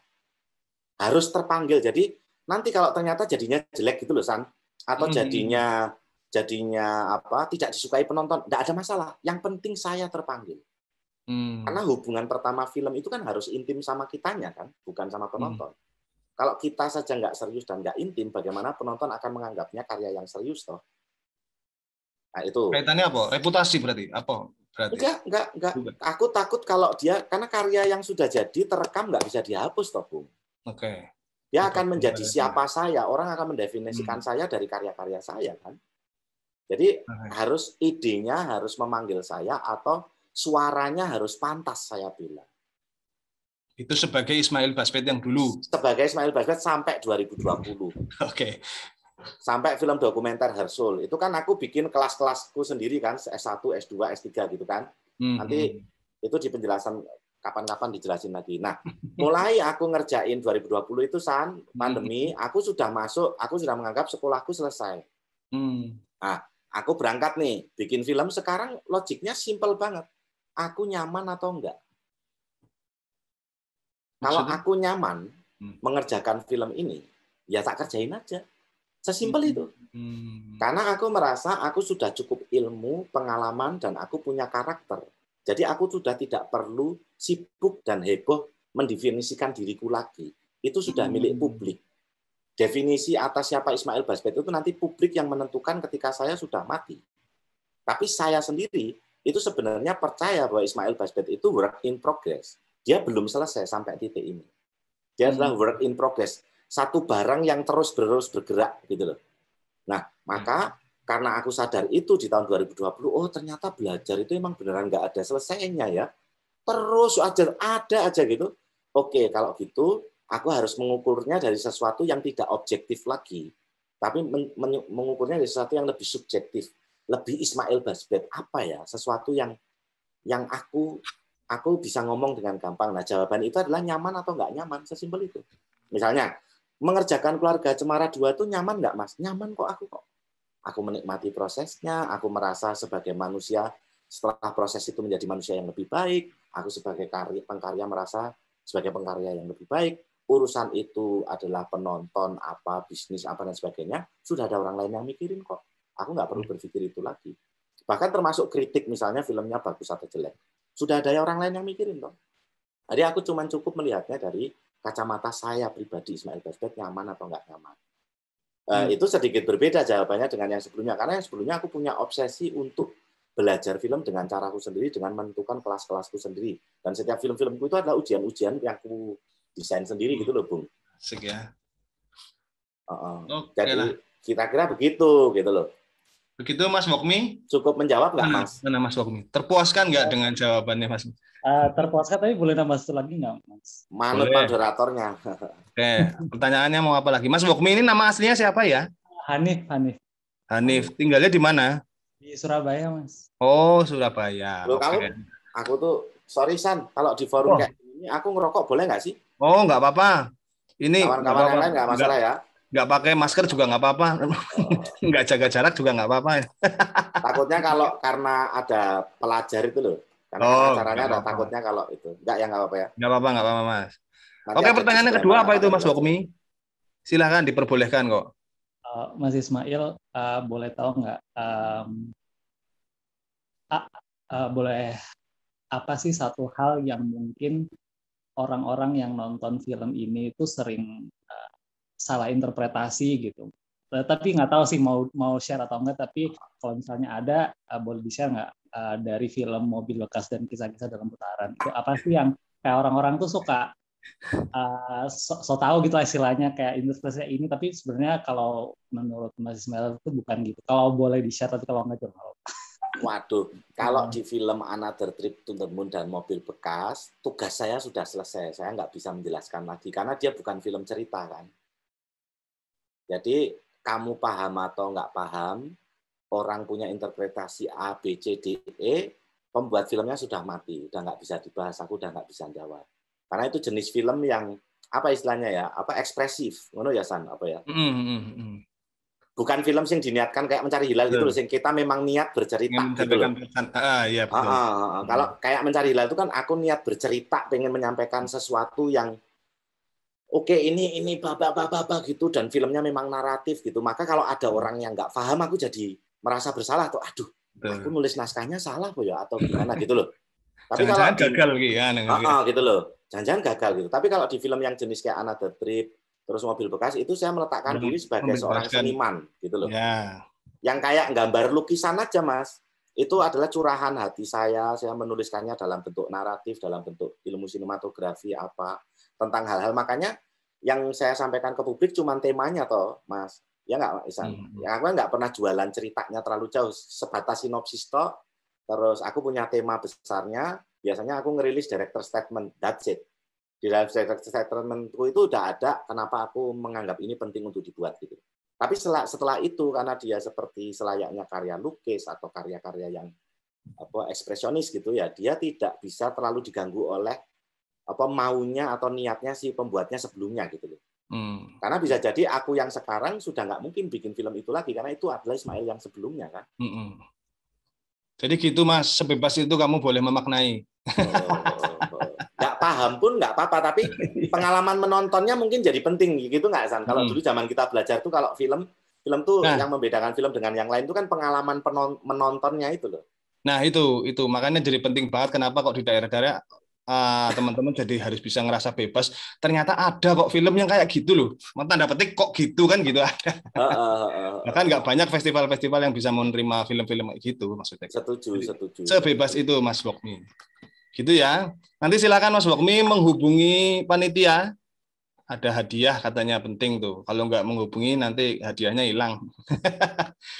Harus terpanggil. Jadi nanti kalau ternyata jadinya jelek gitu loh, San, atau jadinya apa tidak disukai penonton, enggak ada masalah. Yang penting saya terpanggil. Karena hubungan pertama film itu kan harus intim sama kitanya kan, bukan sama penonton. Kalau kita saja nggak serius dan nggak intim, bagaimana penonton akan menganggapnya karya yang serius toh? Nah, itu. Kaitannya apa? Reputasi berarti? Apa? Berarti? Enggak. Aku takut kalau dia, karena karya yang sudah jadi terekam nggak bisa dihapus toh, Bung. Oke. Dia akan menjadi siapa saya, orang akan mendefinisikan saya dari karya-karya saya kan. Jadi harus idenya harus memanggil saya atau suaranya harus pantas saya bilang. Itu sebagai Ismail Baswedan yang dulu. Sebagai Ismail Baswedan sampai 2020. Oke. Sampai film dokumenter Harsul. Itu kan aku bikin kelas-kelasku sendiri kan, S1, S2, S3 gitu kan. Nanti itu di penjelasan kapan-kapan dijelasin lagi. Nah, mulai aku ngerjain 2020 itu San, pandemi, aku sudah menganggap sekolahku selesai. Nah, aku berangkat nih, bikin film sekarang logiknya simple banget. Aku nyaman atau enggak? Kalau aku nyaman mengerjakan film ini, ya tak kerjain aja. Sesimpel itu. Karena aku merasa aku sudah cukup ilmu, pengalaman, dan aku punya karakter. Jadi aku sudah tidak perlu sibuk dan heboh mendefinisikan diriku lagi. Itu sudah milik publik. Definisi atas siapa Ismail Baswedan itu nanti publik yang menentukan ketika saya sudah mati. Tapi saya sendiri itu sebenarnya percaya bahwa Ismail Baswedan itu work in progress. Dia belum selesai sampai titik ini. Dia adalah work in progress. Satu barang yang terus bergerak gitu loh. Nah, maka karena aku sadar itu di tahun 2020, oh ternyata belajar itu emang beneran nggak ada selesainya ya. Terus ada aja gitu. Oke, kalau gitu aku harus mengukurnya dari sesuatu yang tidak objektif lagi. Tapi mengukurnya dari sesuatu yang lebih subjektif. Lebih Ismail Baswedan apa ya? Sesuatu yang aku bisa ngomong dengan gampang. Nah, jawaban itu adalah nyaman atau nggak nyaman, sesimpel itu. Misalnya, mengerjakan Keluarga Cemara 2 itu nyaman nggak, Mas? Nyaman kok aku kok. Aku menikmati prosesnya, aku merasa sebagai manusia, setelah proses itu menjadi manusia yang lebih baik, aku sebagai pengkarya merasa sebagai pengkarya yang lebih baik, urusan itu adalah penonton, apa, bisnis, apa, dan sebagainya, sudah ada orang lain yang mikirin kok. Aku nggak perlu berpikir itu lagi. Bahkan termasuk kritik, misalnya filmnya bagus atau jelek. Sudah ada orang lain yang mikirin toh. Jadi aku cuma cukup melihatnya dari kacamata saya pribadi, Ismail Baswedan nyaman atau nggak nyaman. Itu sedikit berbeda jawabannya dengan yang sebelumnya. Karena yang sebelumnya aku punya obsesi untuk belajar film dengan caraku sendiri, dengan menentukan kelas-kelasku sendiri. Dan setiap film-filmku itu adalah ujian-ujian yang aku desain sendiri gitu loh, Bung. Asik ya. Jadi kira-kira begitu gitu loh. Begitu Mas Mokmi? Cukup menjawab nggak, Mas? Mana Mas Mokmi? Terpuaskan nggak dengan jawabannya, Mas? Terpuaskan, tapi boleh nambah satu lagi nggak, Mas? Manut moderatornya. Oke, pertanyaannya mau apa lagi? Mas Mokmi ini nama aslinya siapa ya? Hanif. Hanif. Tinggalnya di mana? Di Surabaya, Mas. Oh, Surabaya. Loh, aku tuh, sorry San, kalau di forum kayak ini aku ngerokok boleh nggak sih? Oh, nggak apa-apa. Ini kawan-kawan yang lain nggak masalah ya? Nggak pakai masker juga nggak apa-apa. Nggak jaga jarak juga nggak apa-apa. Takutnya kalau karena ada pelajar itu loh. Karena acaranya ada takutnya kalau itu. Nggak apa-apa ya? Nggak apa-apa, Mas. Oke, pertanyaan kedua apa itu, Mas Mokmi? Silahkan, diperbolehkan kok. Mas Ismail, boleh tahu nggak? Boleh apa sih satu hal yang mungkin orang-orang yang nonton film ini itu sering salah interpretasi gitu. Tapi nggak tahu sih mau share atau enggak. Tapi kalau misalnya ada, boleh di-share nggak? dari film Mobil Bekas dan Kisah-Kisah Dalam Putaran. Itu apa sih yang kayak orang-orang tuh suka so tahu gitu istilahnya kayak interpretasinya ini, tapi sebenarnya kalau menurut Mas Ismail itu bukan gitu. Kalau boleh di-share, tapi kalau nggak jangan. Waduh, kalau di film Another Trip to the Moon dan Mobil Bekas, tugas saya sudah selesai. Saya nggak bisa menjelaskan lagi karena dia bukan film cerita kan. Jadi kamu paham atau nggak paham, orang punya interpretasi A, B, C, D, E, pembuat filmnya sudah mati, udah nggak bisa dibahas, aku udah nggak bisa jawab. Karena itu jenis film yang apa istilahnya ya, apa ekspresif, ngono ya San, apa ya? Bukan film yang diniatkan kayak Mencari Hilal gitu loh, sing kita memang niat bercerita gitu loh. Iya, betul. Kalau kayak Mencari Hilal itu kan aku niat bercerita, pengen menyampaikan sesuatu yang oke, ini baba gitu, dan filmnya memang naratif gitu. Maka kalau ada orang yang nggak paham, aku jadi merasa bersalah tuh. Aduh, aku nulis naskahnya salah kok ya atau gimana gitu loh. Tapi jangan-jangan kalau gagal gitu loh. Jangan-jangan gagal gitu. Tapi kalau di film yang jenis kayak Another Trip, terus Mobil Bekas, itu saya meletakkan diri sebagai seorang seniman gitu loh. Ya. Yang kayak gambar lukisan aja, Mas. Itu adalah curahan hati saya menuliskannya dalam bentuk naratif, dalam bentuk ilmu sinematografi apa tentang hal-hal. Makanya yang saya sampaikan ke publik cuma temanya toh, Mas. Ya nggak, Isan? Ya, aku nggak pernah jualan ceritanya terlalu jauh, sebatas sinopsis toh. Terus aku punya tema besarnya, biasanya aku ngerilis director statement, that's it. Di dalam director statementku itu udah ada kenapa aku menganggap ini penting untuk dibuat gitu. Tapi setelah itu, karena dia seperti selayaknya karya lukis atau karya-karya yang ekspresionis gitu ya, dia tidak bisa terlalu diganggu oleh maunya atau niatnya si pembuatnya sebelumnya gitu loh. Karena bisa jadi aku yang sekarang sudah nggak mungkin bikin film itu lagi karena itu adalah Ismail yang sebelumnya kan. Jadi gitu Mas, sebebas itu kamu boleh memaknai. Nggak paham pun nggak apa-apa, tapi pengalaman menontonnya mungkin jadi penting gitu nggak San? Kalau dulu zaman kita belajar tuh kalau film tuh yang membedakan film dengan yang lain itu kan pengalaman menontonnya itu loh. Nah itu makanya jadi penting banget kenapa kok di daerah-daerah teman-teman jadi harus bisa ngerasa bebas. Ternyata ada kok film yang kayak gitu loh. Tanda petik kok gitu kan gitu ada. Bahkan nggak banyak festival-festival yang bisa menerima film-film kayak gitu maksudnya. Setuju. Sebebas itu Mas Wokmi. Gitu ya. Nanti silakan Mas Wokmi menghubungi panitia. Ada hadiah katanya penting tuh. Kalau nggak menghubungi nanti hadiahnya hilang.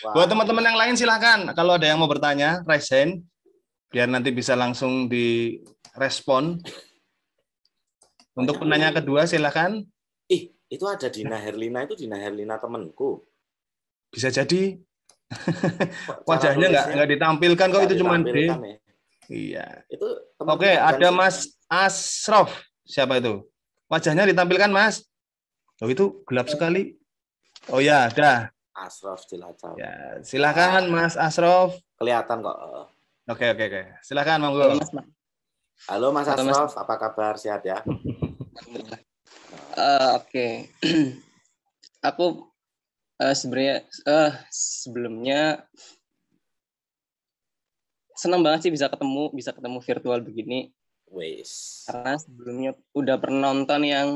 Buat teman-teman yang lain silakan. Kalau ada yang mau bertanya, raise hand. Biar nanti bisa langsung direspon. Untuk penanya kedua silakan. Itu ada Dina Herlina, itu Dina Herlina temanku. Bisa jadi. Wajahnya nggak ditampilkan kok, itu cuma D. Ya. Iya. Itu oke, ada Mas Asrof. Siapa itu? Wajahnya ditampilkan Mas. Oh itu gelap sekali. Oh ya, ada. Asrof Cilacap. Ya, silakan Mas Asrof. Kelihatan kok. Oke. Silakan monggo. Halo Mas Asrof, apa kabar? Sehat ya? Oke. Aku sebenarnya sebelumnya senang banget sih bisa ketemu virtual begini. Karena sebelumnya udah pernah nonton yang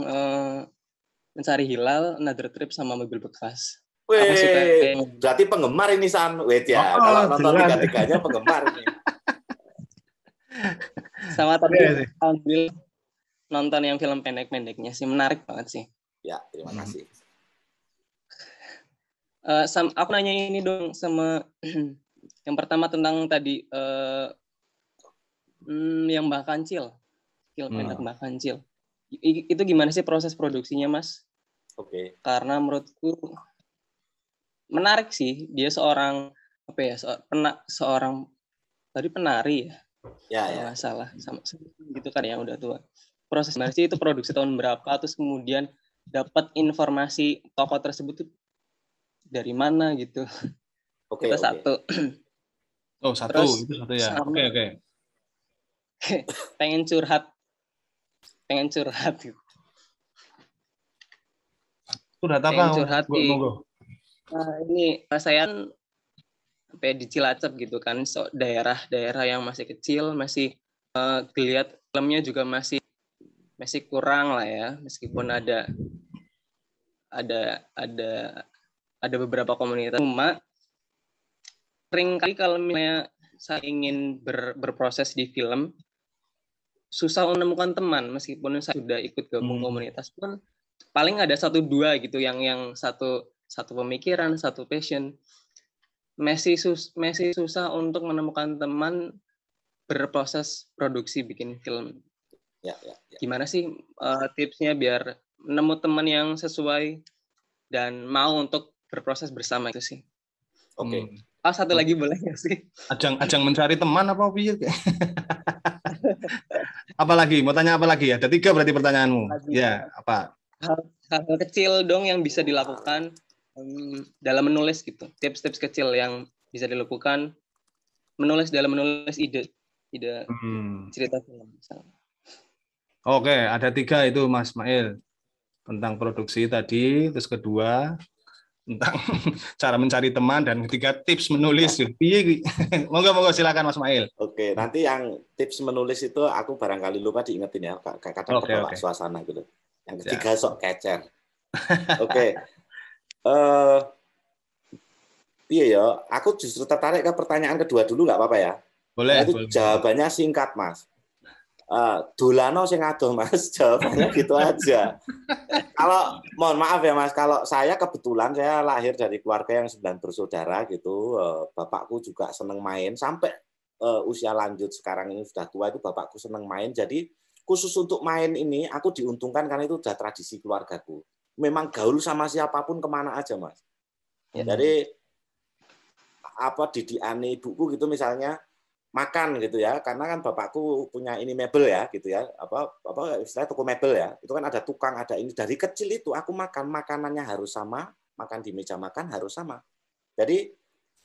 Mencari Hilal, Another Trip sama Mobil Bekas. Berarti penggemar ini San. Ya. Kalau nonton tiga-tiganya penggemar ini. Sama tadi ambil nonton yang film pendek-pendeknya sih, menarik banget sih. Ya, terima kasih. Aku nanya ini dong sama yang pertama tentang tadi yang Mbak Kancil, film pendek Mbak Kancil. Itu gimana sih proses produksinya, Mas? Oke. Karena menurutku menarik sih. Dia seorang seorang tadi penari ya. Ya. Nggak salah, sama gitu kan yang udah tua. Proses gimana sih itu produksi tahun berapa? Terus kemudian dapat informasi tokoh tersebut tuh dari mana gitu? Oke. Satu. Oh satu, terus, itu satu ya. Oke. pengen curhat gitu. Curhat apa? Pengen curhat Monggo. Ini saya di Cilacap gitu kan, daerah-daerah yang masih kecil, masih geliat filmnya juga masih kurang lah ya, meskipun ada beberapa komunitas. Cuma sering kali kalau misalnya saya ingin berproses di film, susah menemukan teman. Meskipun saya sudah ikut gabung komunitas pun, paling ada 1-2 gitu yang satu pemikiran, satu passion. Masih susah untuk menemukan teman berproses produksi bikin film. Ya. Gimana sih tipsnya biar nemu teman yang sesuai dan mau untuk berproses bersama itu sih? Oke. Satu lagi boleh nggak sih? Ajang mencari teman apa piye? Apalagi? Mau tanya apa lagi? Ada 3 berarti pertanyaanmu. Ya, apa? Hal kecil dong yang bisa dilakukan dalam menulis gitu. Tips-tips kecil yang bisa dilakukan dalam menulis ide cerita film misalnya. Oke, ada 3 itu Mas Mail. Tentang produksi tadi, terus kedua tentang cara mencari teman, dan ketiga tips menulis. Monggo silakan Mas Mail. Oke, nanti yang tips menulis itu aku barangkali lupa diingetin ya, kadang kebawa suasana gitu. Yang ketiga sok kecer. Oke. Iya ya, aku justru tertarik ke pertanyaan kedua dulu, nggak apa-apa ya? Boleh. Itu jawabannya singkat, Mas. Dolano sing adoh, Mas. Jawabannya gitu aja. Kalau mohon maaf ya, Mas, kalau saya kebetulan saya lahir dari keluarga yang 9 bersaudara gitu. Bapakku juga seneng main sampai usia lanjut sekarang ini sudah tua, itu bapakku seneng main. Jadi khusus untuk main ini aku diuntungkan karena itu udah tradisi keluargaku. Memang gaul sama siapapun kemana aja, Mas. Jadi didiane ibuku gitu misalnya makan gitu ya, karena kan bapakku punya ini mebel ya gitu ya, istilahnya toko mebel ya, itu kan ada tukang, ada ini. Dari kecil itu aku makanannya harus sama, makan di meja makan harus sama. Jadi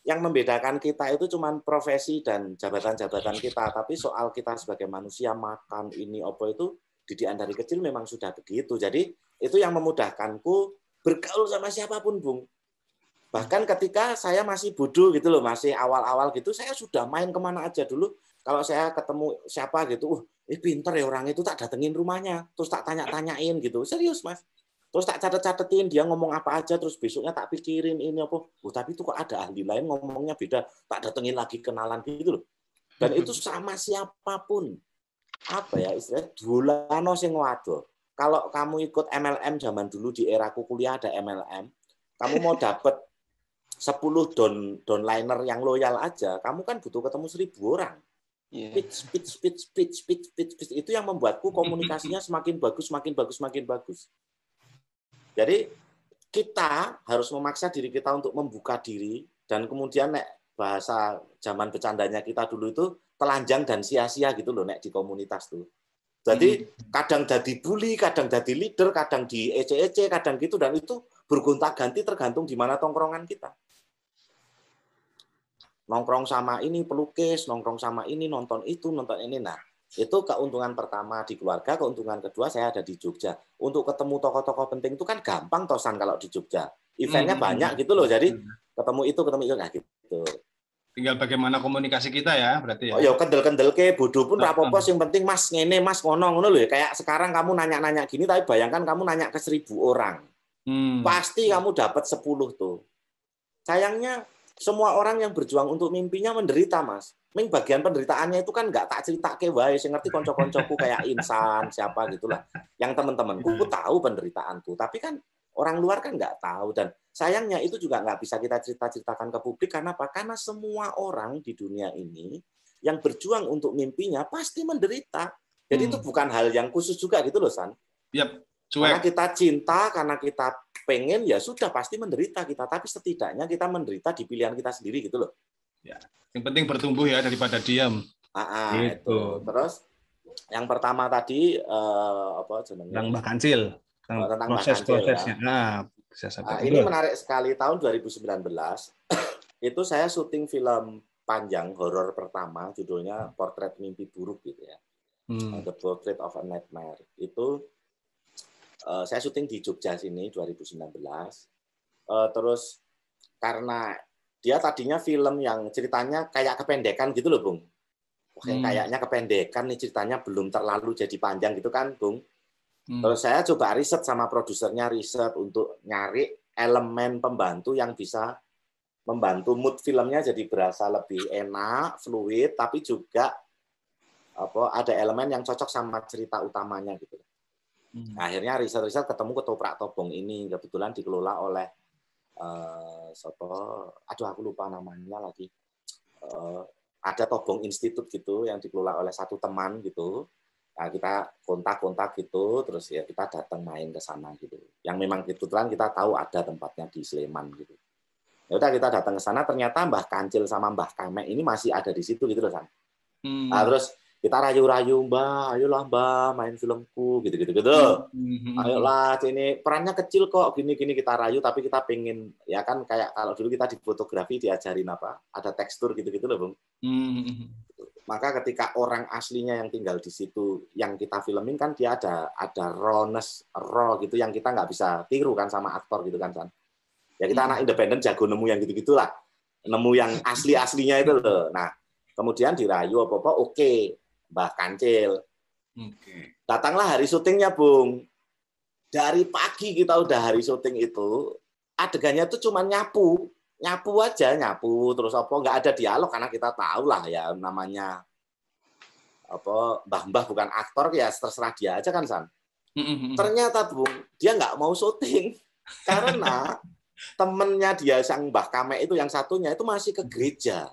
yang membedakan kita itu cuma profesi dan jabatan-jabatan kita, tapi soal kita sebagai manusia makan ini itu didikan dari kecil memang sudah begitu. Jadi itu yang memudahkanku bergaul sama siapapun, Bung. Bahkan ketika saya masih bodoh gitu loh, masih awal-awal gitu, saya sudah main kemana aja dulu. Kalau saya ketemu siapa gitu, pinter ya orang itu, tak datengin rumahnya, terus tak tanya-tanyain gitu, serius Mas. Terus tak catet-catetin dia ngomong apa aja, terus besoknya tak pikirin ini apa. Tapi itu kok ada ahli lain ngomongnya beda, tak datengin lagi kenalan gitu loh. Dan itu sama siapapun. Apa ya istilahnya, dolano sing waduh. Kalau kamu ikut MLM zaman dulu di eraku kuliah ada MLM, kamu mau dapet 10 downliner yang loyal aja, kamu kan butuh ketemu 1.000 orang. Pitch. Itu yang membuatku komunikasinya semakin bagus. Jadi kita harus memaksa diri kita untuk membuka diri, dan kemudian bahasa zaman bercandanya kita dulu itu telanjang dan sia-sia gitu loh di komunitas tuh. Jadi kadang jadi bully, kadang jadi leader, kadang di ece-ece, kadang gitu, dan itu bergonta-ganti tergantung di mana tongkrongan kita. Nongkrong sama ini pelukis, nongkrong sama ini nonton itu, nonton ini. Nah, itu keuntungan pertama di keluarga, keuntungan kedua saya ada di Jogja. Untuk ketemu tokoh-tokoh penting itu kan gampang tosan kalau di Jogja. Eventnya banyak gitu loh, jadi ketemu itu nah gitu. Tinggal bagaimana komunikasi kita ya, berarti ya. Oh ya kendel-kendel ke bodoh pun rapopo, yang penting Mas ngene, Mas ngono loh ya. Kayak sekarang kamu nanya-nanya gini, tapi bayangkan kamu nanya ke 1.000 orang. Pasti kamu dapat 10 tuh. Sayangnya semua orang yang berjuang untuk mimpinya menderita, Mas. Bagian penderitaannya itu kan nggak tak cerita ke wae, sing ngerti konco-koncoku kayak Insan, siapa gitulah. Yang teman-temanku tahu penderitaanku, tapi kan orang luar kan nggak tahu. Dan sayangnya itu juga nggak bisa kita ceritakan ke publik. Karena apa? Karena semua orang di dunia ini yang berjuang untuk mimpinya pasti menderita. Jadi itu bukan hal yang khusus juga gitu loh, San. Yep. Karena kita cinta, karena kita pengen, ya sudah pasti menderita kita. Tapi setidaknya kita menderita di pilihan kita sendiri gitu loh. Ya. Yang penting bertumbuh ya daripada diam. Gitu. Terus yang pertama tadi tentang Mbah Kancil. Tentang prosesnya. Ya. Ini menarik sekali. Tahun 2019 itu saya syuting film panjang horor pertama, judulnya Portret Mimpi Buruk gitu ya. The Portrait of a Nightmare. Itu saya syuting di Jogja sini 2019. Terus karena dia tadinya film yang ceritanya kayak kependekan gitu loh, Bung. Kayaknya kependekan nih ceritanya, belum terlalu jadi panjang gitu kan, Bung. Terus saya coba riset sama produsernya, riset untuk nyari elemen pembantu yang bisa membantu mood filmnya jadi berasa lebih enak, fluid, tapi juga ada elemen yang cocok sama cerita utamanya gitu. Akhirnya riset-riset ketemu ketoprak tobong ini kebetulan dikelola oleh aku lupa namanya lagi. Ada Tobong Institute gitu yang dikelola oleh satu teman gitu. Nah, kita kontak gitu, terus ya kita datang main ke sana gitu. Yang memang kebetulan kita tahu ada tempatnya di Sleman gitu. Ya udah kita datang ke sana, ternyata Mbah Kancil sama Mbah Kamek ini masih ada di situ gitu loh, San. Nah, terus kita rayu-rayu, Mbah, ayolah Mbah main filmku gitu-gitu gitu. Ayolah, ini perannya kecil kok, gini-gini kita rayu, tapi kita pengen ya kan kayak kalau dulu kita di fotografi diajarin ada tekstur gitu-gitu loh, Bung. Maka ketika orang aslinya yang tinggal di situ yang kita filmin kan dia ada rawness, raw gitu yang kita nggak bisa tiru kan sama aktor gitu kan, San. Ya kita anak independen jago nemu yang gitu-gitulah. Nemu yang asli-aslinya itu loh. Nah, kemudian dirayu apa-apa oke. Mbah Kancil. Datanglah hari syutingnya, Bung. Dari pagi kita udah hari syuting itu, adegannya tuh cuma nyapu aja, terus nggak ada dialog karena kita tahu lah ya namanya mbah-mbah bukan aktor ya terserah dia aja kan, San. Ternyata, Bung, dia nggak mau syuting karena temennya dia sang Mbah Kamek itu yang satunya itu masih ke gereja.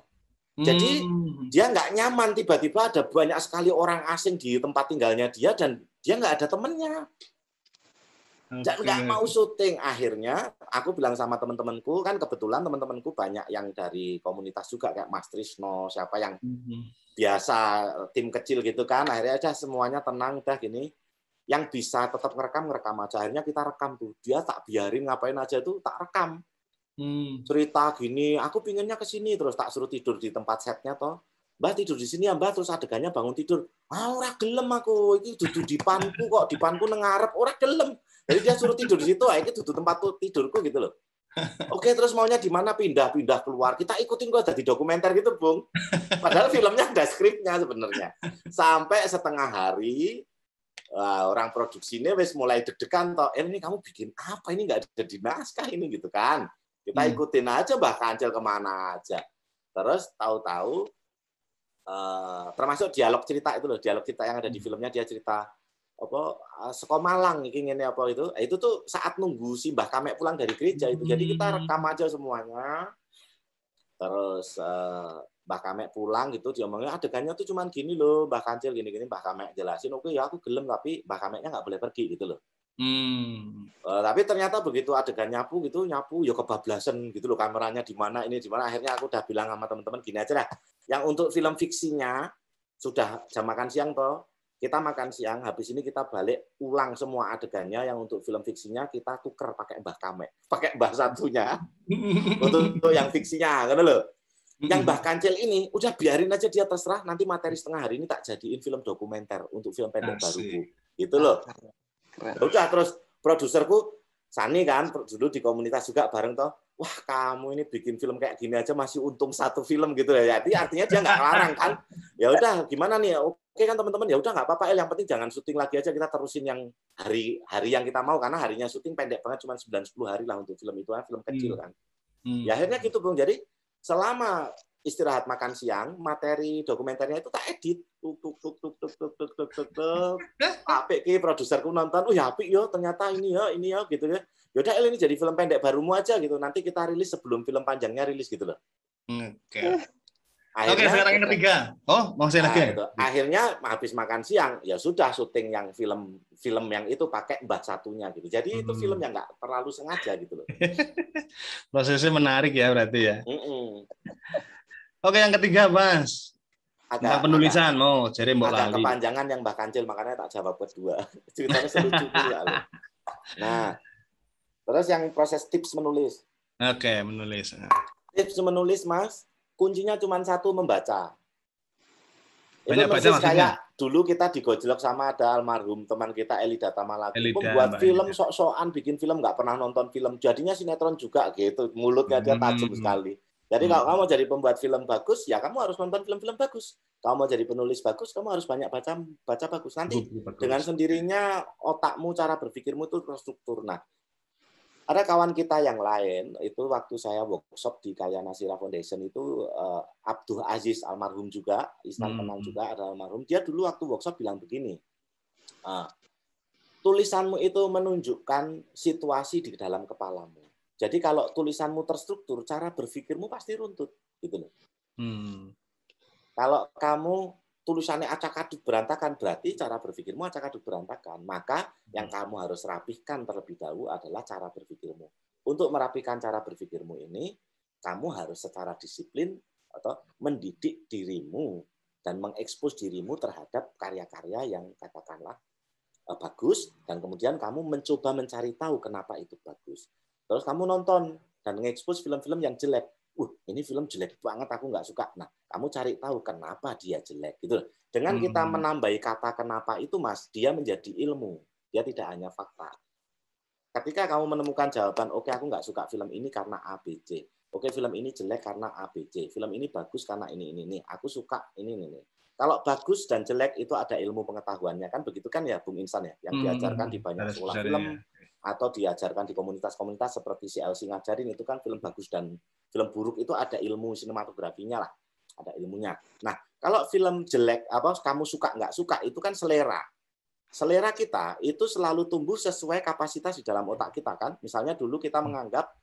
Jadi dia nggak nyaman tiba-tiba ada banyak sekali orang asing di tempat tinggalnya dia dan dia nggak ada temennya. Dan nggak mau syuting. Akhirnya aku bilang sama teman-temanku, kan kebetulan teman-temanku banyak yang dari komunitas juga kayak Mas Trisno, siapa yang biasa tim kecil gitu kan. Akhirnya aja semuanya tenang udah gini. Yang bisa tetap ngerekam aja. Akhirnya kita rekam tuh. Dia tak biarin ngapain aja tuh tak rekam. Cerita gini, aku pinginnya ke sini terus tak suruh tidur di tempat setnya toh. Mbah tidur di sini ya Mbah, terus adegannya bangun tidur. Ora gelem aku, iki dudu dipanku kok, dipanku nang ngarep ora gelem. Jadi dia suruh tidur di situ, iki dudu tempat tidurku gitu loh. Oke, terus maunya di mana pindah keluar. Kita ikutin kok jadi dokumenter gitu, Bung. Padahal filmnya ada skripnya sebenarnya. Sampai setengah hari orang produksinya wis mulai deg-degan toh. Ini kamu bikin apa? Ini nggak ada di naskah ini gitu kan. Kita ikutin aja Mbah Kancil kemana aja. Terus tahu-tahu termasuk dialog cerita itu loh, dialog cerita yang ada di filmnya dia cerita Sekomalang ingin apa itu tuh saat nunggu si Mbah Kamek pulang dari gereja itu. Jadi kita rekam aja semuanya. Terus Mbah Kamek pulang gitu diomongnya adegannya tuh cuman gini loh, Mbah Kancil gini-gini, Mbah Kamek jelasin, oke ya aku gelem tapi Mbah Kameknya nggak boleh pergi gitu loh. Tapi ternyata begitu adegan nyapu ya kebablasan gitu loh, kameranya di mana akhirnya aku udah bilang sama teman-teman gini aja lah, yang untuk film fiksinya sudah jam makan siang toh, kita makan siang habis ini kita balik ulang semua adegannya, yang untuk film fiksinya kita tuker pakai Mbah Kamek, pakai Mbah satunya untuk yang fiksinya kan loh. Yang Mbah Kancil ini udah biarin aja dia terserah, nanti materi setengah hari ini tak jadiin film dokumenter untuk film pendek baruku gitu loh. Udah terus produserku Sani kan dulu di komunitas juga bareng toh, wah kamu ini bikin film kayak gini aja masih untung satu film gitu ya. Jadi artinya dia nggak ngelarang kan. Ya udah gimana nih? Oke kan teman-teman, ya udah nggak apa-apa, yang penting jangan syuting lagi aja, kita terusin yang hari yang kita mau karena harinya syuting pendek banget cuma 9-10 hari lah untuk film itu kan, film kecil kan. Ya akhirnya gitu Bung. Jadi selama istirahat makan siang, materi dokumenternya itu tak edit. Apik ki produserku nonton, ya apik yo, ternyata ini ya gitu ya. Yaudah ini jadi film pendek barumu aja gitu. Nanti kita rilis sebelum film panjangnya rilis gitu loh. Oke, sekarang yang ketiga. Oh, mau saya lagi. Akhirnya habis makan siang, ya sudah syuting yang film yang itu pakai Mbah satunya gitu. Jadi itu film yang nggak terlalu sengaja gitu loh. Prosesnya menarik ya berarti ya. Oke, yang ketiga, Mas. Tentang penulisan, mau jadi mbok lali. Agak kepanjangan yang Mbah Kancil, makanya tak jawab kedua. Ceritanya selucu ya. Nah, terus yang proses tips menulis. Oke, menulis. Tips menulis, Mas, kuncinya cuma satu, membaca. Banyak itu baca maksudnya? Kayak dulu kita digojlok sama ada almarhum teman kita Elida Tamalaki, membuat film sok-sokan, bikin film nggak pernah nonton film, jadinya sinetron juga gitu, mulutnya dia tajam sekali. Jadi kalau kamu mau jadi pembuat film bagus, ya kamu harus nonton film-film bagus. Kamu mau jadi penulis bagus, kamu harus banyak baca bagus. Nanti dengan sendirinya otakmu, cara berpikirmu itu terstruktur. Nah, ada kawan kita yang lain, itu waktu saya workshop di Karya Nasira Foundation itu, Abdul Aziz almarhum juga, Isnan Penan juga ada almarhum. Dia dulu waktu workshop bilang begini, tulisanmu itu menunjukkan situasi di dalam kepalamu. Jadi kalau tulisanmu terstruktur, cara berpikirmu pasti runtut, gitu loh. Kalau kamu tulisannya acak-aduk berantakan, berarti cara berpikirmu acak-aduk berantakan. Maka yang kamu harus rapihkan terlebih dahulu adalah cara berpikirmu. Untuk merapikan cara berpikirmu ini, kamu harus secara disiplin atau mendidik dirimu dan mengekspos dirimu terhadap karya-karya yang katakanlah bagus, dan kemudian kamu mencoba mencari tahu kenapa itu bagus. Terus kamu nonton dan mengekspos film-film yang jelek. Ini film jelek banget, aku nggak suka. Nah, kamu cari tahu kenapa dia jelek, gitu. Dengan kita menambahi kata kenapa itu, Mas, dia menjadi ilmu. Dia tidak hanya fakta. Ketika kamu menemukan jawaban, oke, aku nggak suka film ini karena A, B, C. Oke, film ini jelek karena A, B, C. Film ini bagus karena ini. Aku suka ini. Kalau bagus dan jelek itu ada ilmu pengetahuannya, kan begitu kan ya, Bung Insan ya, yang diajarkan di banyak sekolah film atau diajarkan di komunitas-komunitas seperti CLC ngajarin itu kan film bagus dan film buruk itu ada ilmu sinematografinya lah, ada ilmunya. Nah, kalau film jelek kamu suka nggak suka itu kan selera. Selera kita itu selalu tumbuh sesuai kapasitas di dalam otak kita kan. Misalnya dulu kita menganggap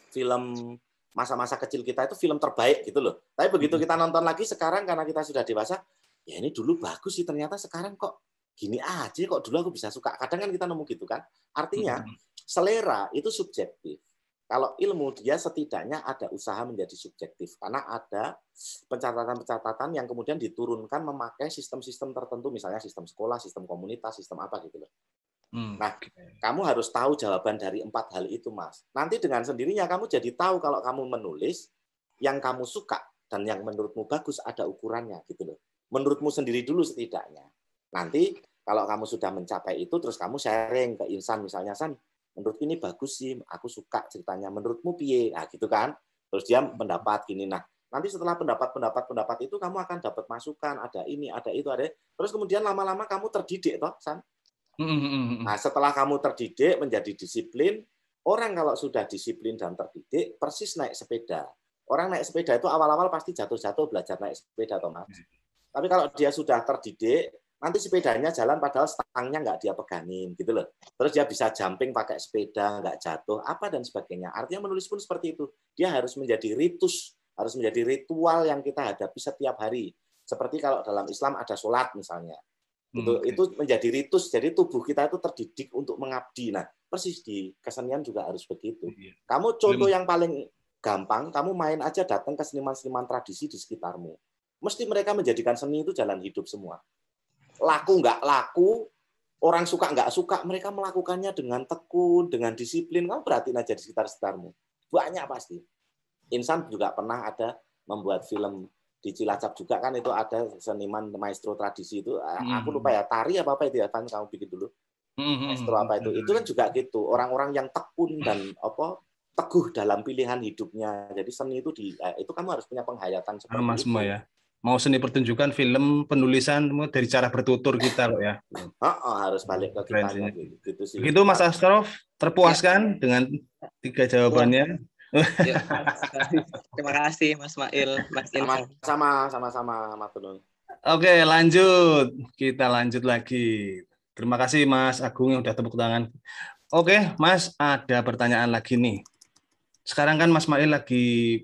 film masa-masa kecil kita itu film terbaik gitu loh. Tapi begitu kita nonton lagi sekarang karena kita sudah dewasa, ya ini dulu bagus sih, ternyata sekarang kok gini aja, kok dulu aku bisa suka. Kadang kan kita nemu gitu kan. Artinya selera itu subjektif. Kalau ilmu dia setidaknya ada usaha menjadi subjektif karena ada pencatatan-pencatatan yang kemudian diturunkan memakai sistem-sistem tertentu, misalnya sistem sekolah, sistem komunitas, sistem apa gitu loh. Nah, kamu harus tahu jawaban dari 4 hal itu, Mas. Nanti dengan sendirinya kamu jadi tahu kalau kamu menulis yang kamu suka dan yang menurutmu bagus ada ukurannya gitu loh. Menurutmu sendiri dulu setidaknya. Nanti kalau kamu sudah mencapai itu terus kamu sharing ke Insan misalnya, San, menurut ini bagus sih, aku suka ceritanya. Menurutmu piye? Nah, gitu kan. Terus dia pendapat gini. Nah, nanti setelah pendapat itu kamu akan dapat masukan, ada ini, ada itu, ada. Terus kemudian lama-lama kamu terdidik toh, San. Nah, setelah kamu terdidik menjadi disiplin, orang kalau sudah disiplin dan terdidik, persis naik sepeda. Orang naik sepeda itu awal-awal pasti jatuh-jatuh belajar naik sepeda, Thomas. Tapi kalau dia sudah terdidik, nanti sepedanya jalan padahal stangnya nggak dia pegangin, gitu loh. Terus dia bisa jumping pakai sepeda, nggak jatuh, apa dan sebagainya. Artinya menulis pun seperti itu. Dia harus menjadi ritus, harus menjadi ritual yang kita hadapi setiap hari. Seperti kalau dalam Islam ada sholat misalnya. Itu menjadi ritus, jadi tubuh kita itu terdidik untuk mengabdi. Nah, persis di kesenian juga harus begitu. Kamu contoh yang paling gampang, kamu main aja datang ke seniman-seniman tradisi di sekitarmu. Mesti mereka menjadikan seni itu jalan hidup semua. Laku nggak laku, orang suka nggak suka, mereka melakukannya dengan tekun, dengan disiplin. Kamu perhatiin aja di sekitar-sekitarmu. Banyak pasti. Insan juga pernah ada membuat film di Cilacap juga kan, itu ada seniman maestro tradisi itu, aku lupa ya, tari apa itu ya, kan kamu bikin dulu maestro apa itu kan juga gitu, orang-orang yang tekun dan teguh dalam pilihan hidupnya. Jadi seni itu itu kamu harus punya penghayatan seperti Mas itu ya. Mau seni pertunjukan, film, penulisan dari cara bertutur kita loh ya. Harus balik ke kitanya gitu sih. Begitu Mas Astrof, terpuaskan dengan 3 jawabannya? Ya, terima kasih Mas Mail, Mas Insan. Sama-sama, Mas Tunun. Oke, lanjut. Kita lanjut lagi. Terima kasih Mas Agung yang udah tepuk tangan. Oke, Mas, ada pertanyaan lagi nih. Sekarang kan Mas Mail lagi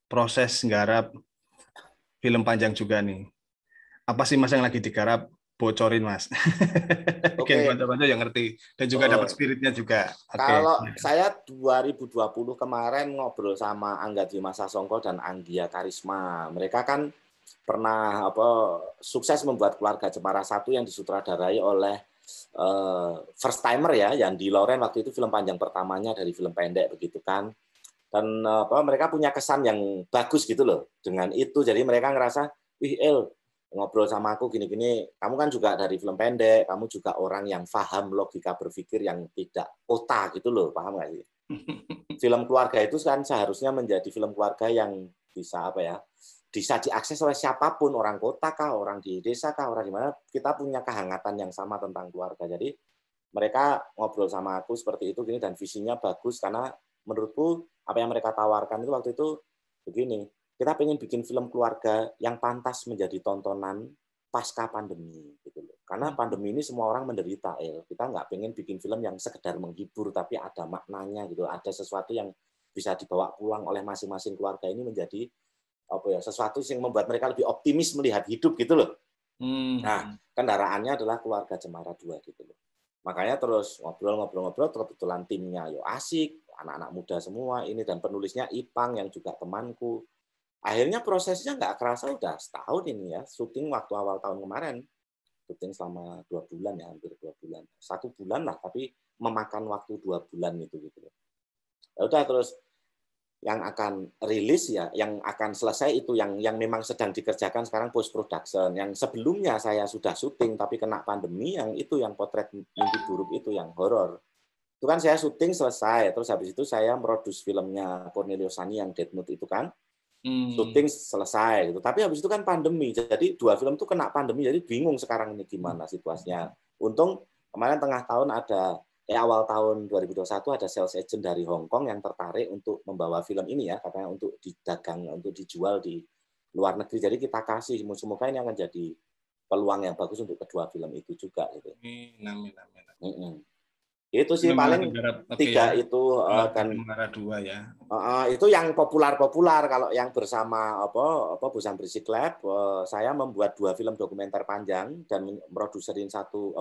proses nggarap film panjang juga nih. Apa sih Mas yang lagi digarap? Bocorin Mas. Oke, kanca-kanca yang ngerti dan juga dapat spiritnya juga. Kalau saya 2020 kemarin ngobrol sama Angga Dwi Sasongko dan Anggia Karisma. Mereka kan pernah sukses membuat Keluarga Cemara 1 yang disutradarai oleh first timer ya, Yandi Loren, waktu itu film panjang pertamanya dari film pendek begitu kan. Dan mereka punya kesan yang bagus gitu loh dengan itu. Jadi mereka ngerasa, "Wih, El, ngobrol sama aku gini-gini, kamu kan juga dari film pendek, kamu juga orang yang paham logika berpikir yang tidak kota gitu loh, paham nggak sih? Film keluarga itu kan seharusnya menjadi film keluarga yang bisa bisa diakses oleh siapapun, orang kota kah, orang di desa kah, orang di mana, kita punya kehangatan yang sama tentang keluarga. Jadi mereka ngobrol sama aku seperti itu gini, dan visinya bagus karena menurutku apa yang mereka tawarkan itu waktu itu begini, kita pengen bikin film keluarga yang pantas menjadi tontonan pasca pandemi gitu loh. Karena pandemi ini semua orang menderita, kita nggak pengen bikin film yang sekedar menghibur tapi ada maknanya gitu, ada sesuatu yang bisa dibawa pulang oleh masing-masing keluarga ini menjadi apa ya, sesuatu yang membuat mereka lebih optimis melihat hidup gitu loh. Nah, kendaraannya adalah Keluarga Cemara 2 gitu loh. Makanya terus ngobrol-ngobrol, kebetulan timnya yo asik, anak-anak muda semua ini, dan penulisnya Ipang yang juga temanku. Akhirnya prosesnya nggak kerasa udah setahun ini ya, syuting waktu awal tahun kemarin. Syuting selama 2 bulan ya, hampir 2 bulan. 1 bulan lah, tapi memakan waktu 2 bulan gitu loh. Ya udah, terus yang akan rilis ya, yang akan selesai itu yang memang sedang dikerjakan sekarang post production. Yang sebelumnya saya sudah syuting tapi kena pandemi, yang itu yang Potret Mimpi Buruk itu yang horor. Itu kan saya syuting selesai, terus habis itu saya produce filmnya Cornelius Sani yang Death Note itu kan. Syuting selesai gitu. Tapi habis itu kan pandemi. Jadi 2 film itu kena pandemi, jadi bingung sekarang ini gimana situasinya. Untung kemarin tengah tahun awal tahun 2021 ada sales agent dari Hong Kong yang tertarik untuk membawa film ini ya, katanya untuk didagang, untuk dijual di luar negeri. Jadi kita kasih, semoga ini akan jadi peluang yang bagus untuk kedua film itu juga gitu. Amin. Itu sih paling 3 itu kan dua ya. Itu yang populer. Kalau yang bersama Busan Berisik Lab, saya membuat 2 film dokumenter panjang dan memproduserin satu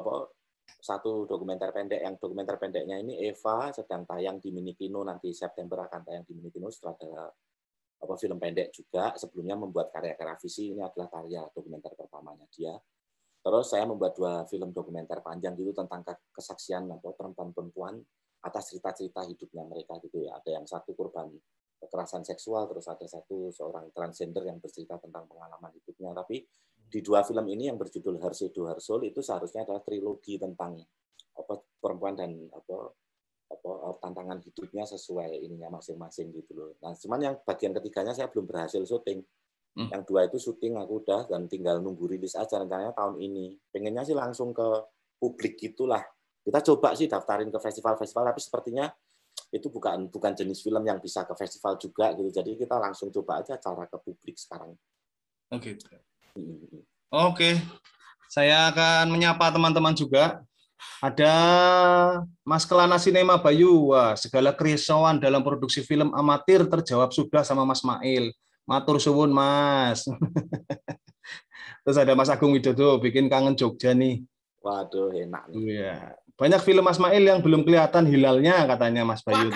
dokumenter pendek. Yang dokumenter pendeknya ini Eva sedang tayang di Minikino, nanti September akan tayang di Minikino setelah film pendek juga. Sebelumnya membuat karya-karya visi, ini adalah karya dokumenter pertamanya dia. Terus saya membuat 2 film dokumenter panjang gitu tentang kesaksian perempuan-perempuan atas cerita-cerita hidupnya mereka gitu ya. Ada yang satu korban kekerasan seksual, terus ada seorang transgender yang bercerita tentang pengalaman hidupnya. Tapi di 2 film ini yang berjudul Hersedo Hersol itu seharusnya adalah trilogi tentang perempuan dan tantangan hidupnya sesuai ininya masing-masing gitu loh. Nah, cuman yang bagian ketiganya saya belum berhasil syuting. Yang 2 itu syuting aku udah dan tinggal nunggu rilis aja, rencananya tahun ini. Pengennya sih langsung ke publik gitulah. Kita coba sih daftarin ke festival-festival, tapi sepertinya itu bukan jenis film yang bisa ke festival juga gitu. Jadi kita langsung coba aja cara ke publik sekarang. Oke. Saya akan menyapa teman-teman juga. Ada Mas Kelana Sinema Bayu. Wah, segala kerisauan dalam produksi film amatir terjawab sudah sama Mas Mail. Matur suwun, Mas. Terus ada Mas Agung Widodo, bikin kangen Jogja nih. Waduh, enak nih. Iya. Banyak film Mas Mail yang belum kelihatan hilalnya, katanya Mas Bayu.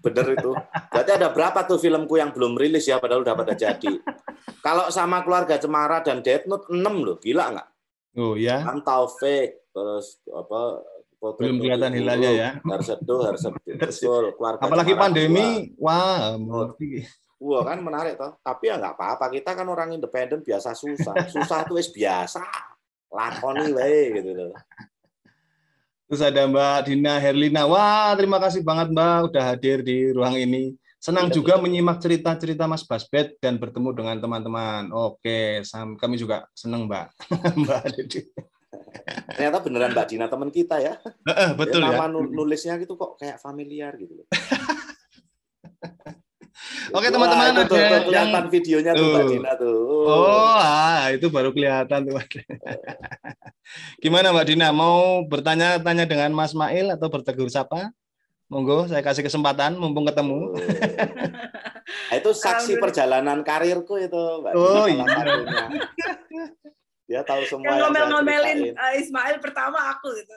Bener itu. Berarti ada berapa tuh filmku yang belum rilis ya, padahal udah pada jadi. Kalau sama Keluarga Cemara dan Death Note 6 loh, gila nggak? Oh ya. Taufik, terus belum kelihatan hilalnya ya. Hersedo. Apalagi Cemara pandemi, 2. wah. Wah kan menarik toh. Tapi ya nggak apa-apa, kita kan orang independen biasa susah tuh biasa. Lakoni wae gitu loh. Terus ada Mbak Dina Herlina. Wah, terima kasih banget Mbak udah hadir di ruang ini. Senang juga menyimak cerita-cerita Mas Basbet dan bertemu dengan teman-teman. Oke, kami juga senang Mbak. Mbak Didi. Ternyata beneran Mbak Dina teman kita ya. Betul ya. Nama nulisnya gitu kok kayak familiar gitu loh. Oke teman-teman, ada kelihatan videonya tuh Mbak Dina tuh. Itu baru kelihatan tuh. Gimana Mbak Dina, mau bertanya-tanya dengan Mas Mail atau bertegur sapa? Monggo, saya kasih kesempatan mumpung ketemu. Itu saksi perjalanan karirku itu Mbak Dina, salah satunya. Dia tahu semua yang ngomel-ngomelin Ismail pertama aku gitu.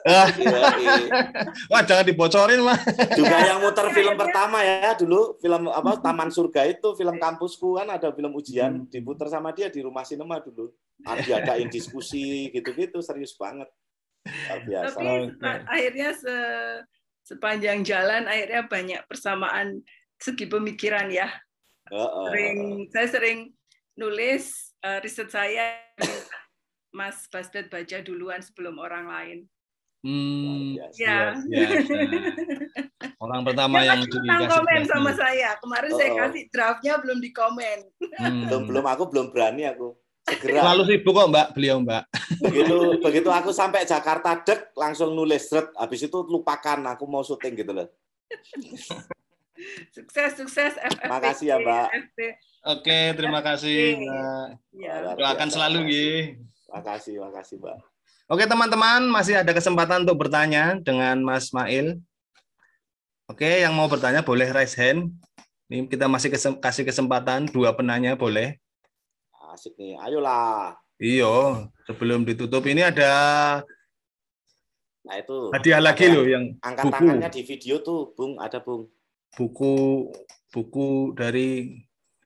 Wah, jangan dibocorin mah. Juga yang muter film pertama ya dulu, film Taman Surga itu, film kampusku kan ada film ujian diputer sama dia di rumah sinema dulu. Diadain diskusi gitu-gitu, serius banget. Biasa. Tapi akhirnya sepanjang jalan akhirnya banyak persamaan segi pemikiran ya. Saya sering nulis riset saya. Mas Basbet baca duluan sebelum orang lain. Ya. Orang pertama dia yang dikasih komen sama saya. Kemarin saya kasih draftnya belum dikomen. Belum aku belum berani aku. Segera. Selalu sibuk kok Mbak, beliau Mbak. Begitu aku sampai Jakarta dek langsung nulis habis itu lupakan aku mau syuting gitu loh. Sukses FFP. Makasih ya Mbak. Oke, terima kasih Mbak. Ya. Doakan selalu nggih. Makasih Mbak. Oke teman-teman, masih ada kesempatan untuk bertanya dengan Mas Mail. Oke, yang mau bertanya boleh raise hand. Ini kita masih kasih kesempatan 2 penanya boleh. Asik nih, ayolah. Iya, sebelum ditutup ini ada Nah itu hadiah lagi loh yang angkat buku. Tangannya di video tuh, Bung, ada Bung. Buku dari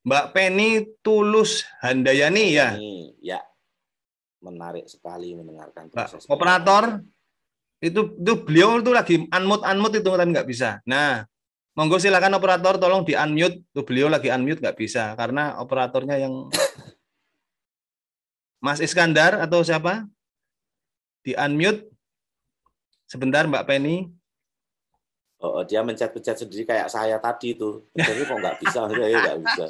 Mbak Penny Tulus Handayani ya. Ya. Menarik sekali mendengarkan proses. Operator itu beliau itu lagi unmute itu tapi nggak bisa. Nah, monggo silakan operator tolong di unmute. Tuh beliau lagi unmute nggak bisa karena operatornya yang Mas Iskandar atau siapa? Di unmute. Sebentar Mbak Penny. Oh, dia mencet-mencet sendiri kayak saya tadi tuh. Jadi kok nggak bisa, saya nggak bisa.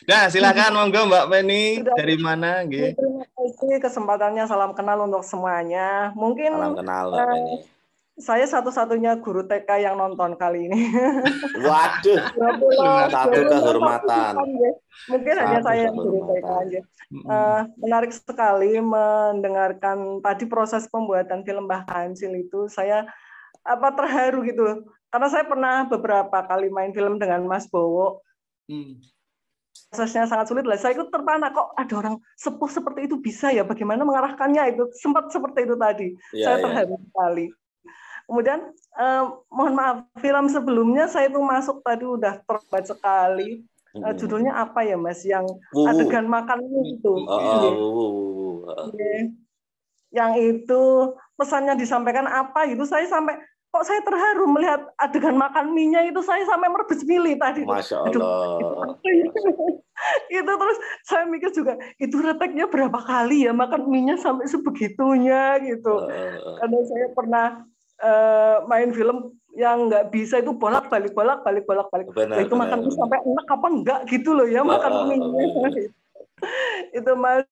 Nah, silakan monggo Mbak Penny dari mana? Terima kasih kesempatannya. Salam kenal untuk semuanya. Mungkin salam kenal Mbak Penny. Saya satu-satunya guru TK yang nonton kali ini. Waduh, satu kehormatan. Mungkin hanya saya yang guru TK aja. Menarik sekali mendengarkan tadi proses pembuatan film Mbah Kancil itu. Saya terharu gitu. Karena saya pernah beberapa kali main film dengan Mas Bowo. Prosesnya sangat sulit lah. Saya ikut terpana kok ada orang sepuh seperti itu bisa ya. Bagaimana mengarahkannya itu sempat seperti itu tadi. Saya terharu sekali. Kemudian mohon maaf, film sebelumnya saya itu masuk tadi udah terbaik sekali. Judulnya apa ya Mas? Yang adegan makan itu. Yang itu pesannya disampaikan apa gitu. Saya sampai kok saya terharu melihat adegan makan mie-nya itu, saya sampai merebus milih tadi. Masya Allah. Itu terus saya mikir juga itu reteknya berapa kali ya makan mie-nya sampai sebegitunya gitu. Karena saya pernah main film yang nggak bisa itu bolak-balik. Itu makan mie sampai enak apa enggak gitu loh ya makan mie-nya. Itu Mas,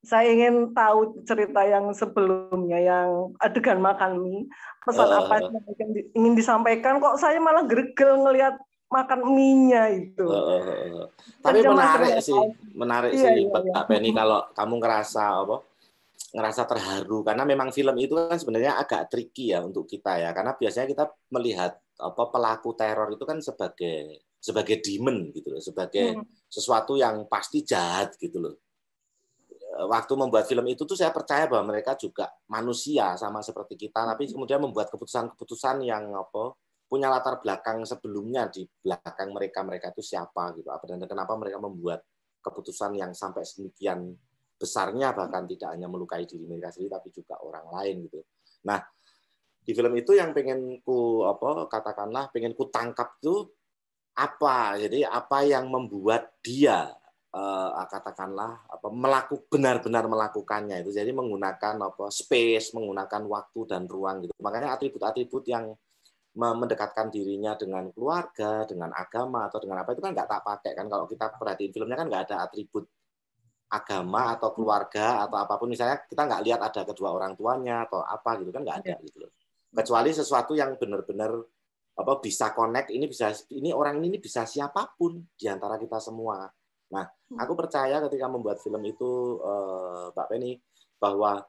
saya ingin tahu cerita yang sebelumnya yang adegan makan mie. Pesan apa yang ingin disampaikan? Kok saya malah greget ngelihat makan mie-nya itu. Tapi menarik sih Mbak Penny kalau kamu ngerasa terharu karena memang film itu kan sebenarnya agak tricky ya untuk kita ya, karena biasanya kita melihat pelaku teror itu kan sebagai demon gitu loh, sebagai sesuatu yang pasti jahat gitu loh. Waktu membuat film itu tuh saya percaya bahwa mereka juga manusia sama seperti kita, tapi kemudian membuat keputusan-keputusan yang punya latar belakang sebelumnya di belakang mereka itu siapa gitu, dan kenapa mereka membuat keputusan yang sampai sedemikian besarnya, bahkan tidak hanya melukai diri mereka sendiri tapi juga orang lain gitu. Nah, di film itu yang pengen ku tangkap itu apa? Jadi apa yang membuat dia benar-benar melakukannya itu. Jadi menggunakan space, menggunakan waktu dan ruang gitu. Makanya atribut-atribut yang mendekatkan dirinya dengan keluarga, dengan agama atau dengan apa itu kan nggak tak pakai kan. Kalau kita perhatiin filmnya kan nggak ada atribut agama atau keluarga atau apapun, misalnya kita nggak lihat ada kedua orang tuanya atau apa gitu kan, nggak ada gitu loh. Kecuali sesuatu yang benar-benar bisa connect, ini orang ini bisa siapapun di antara kita semua. Nah, aku percaya ketika membuat film itu Mbak Penny, bahwa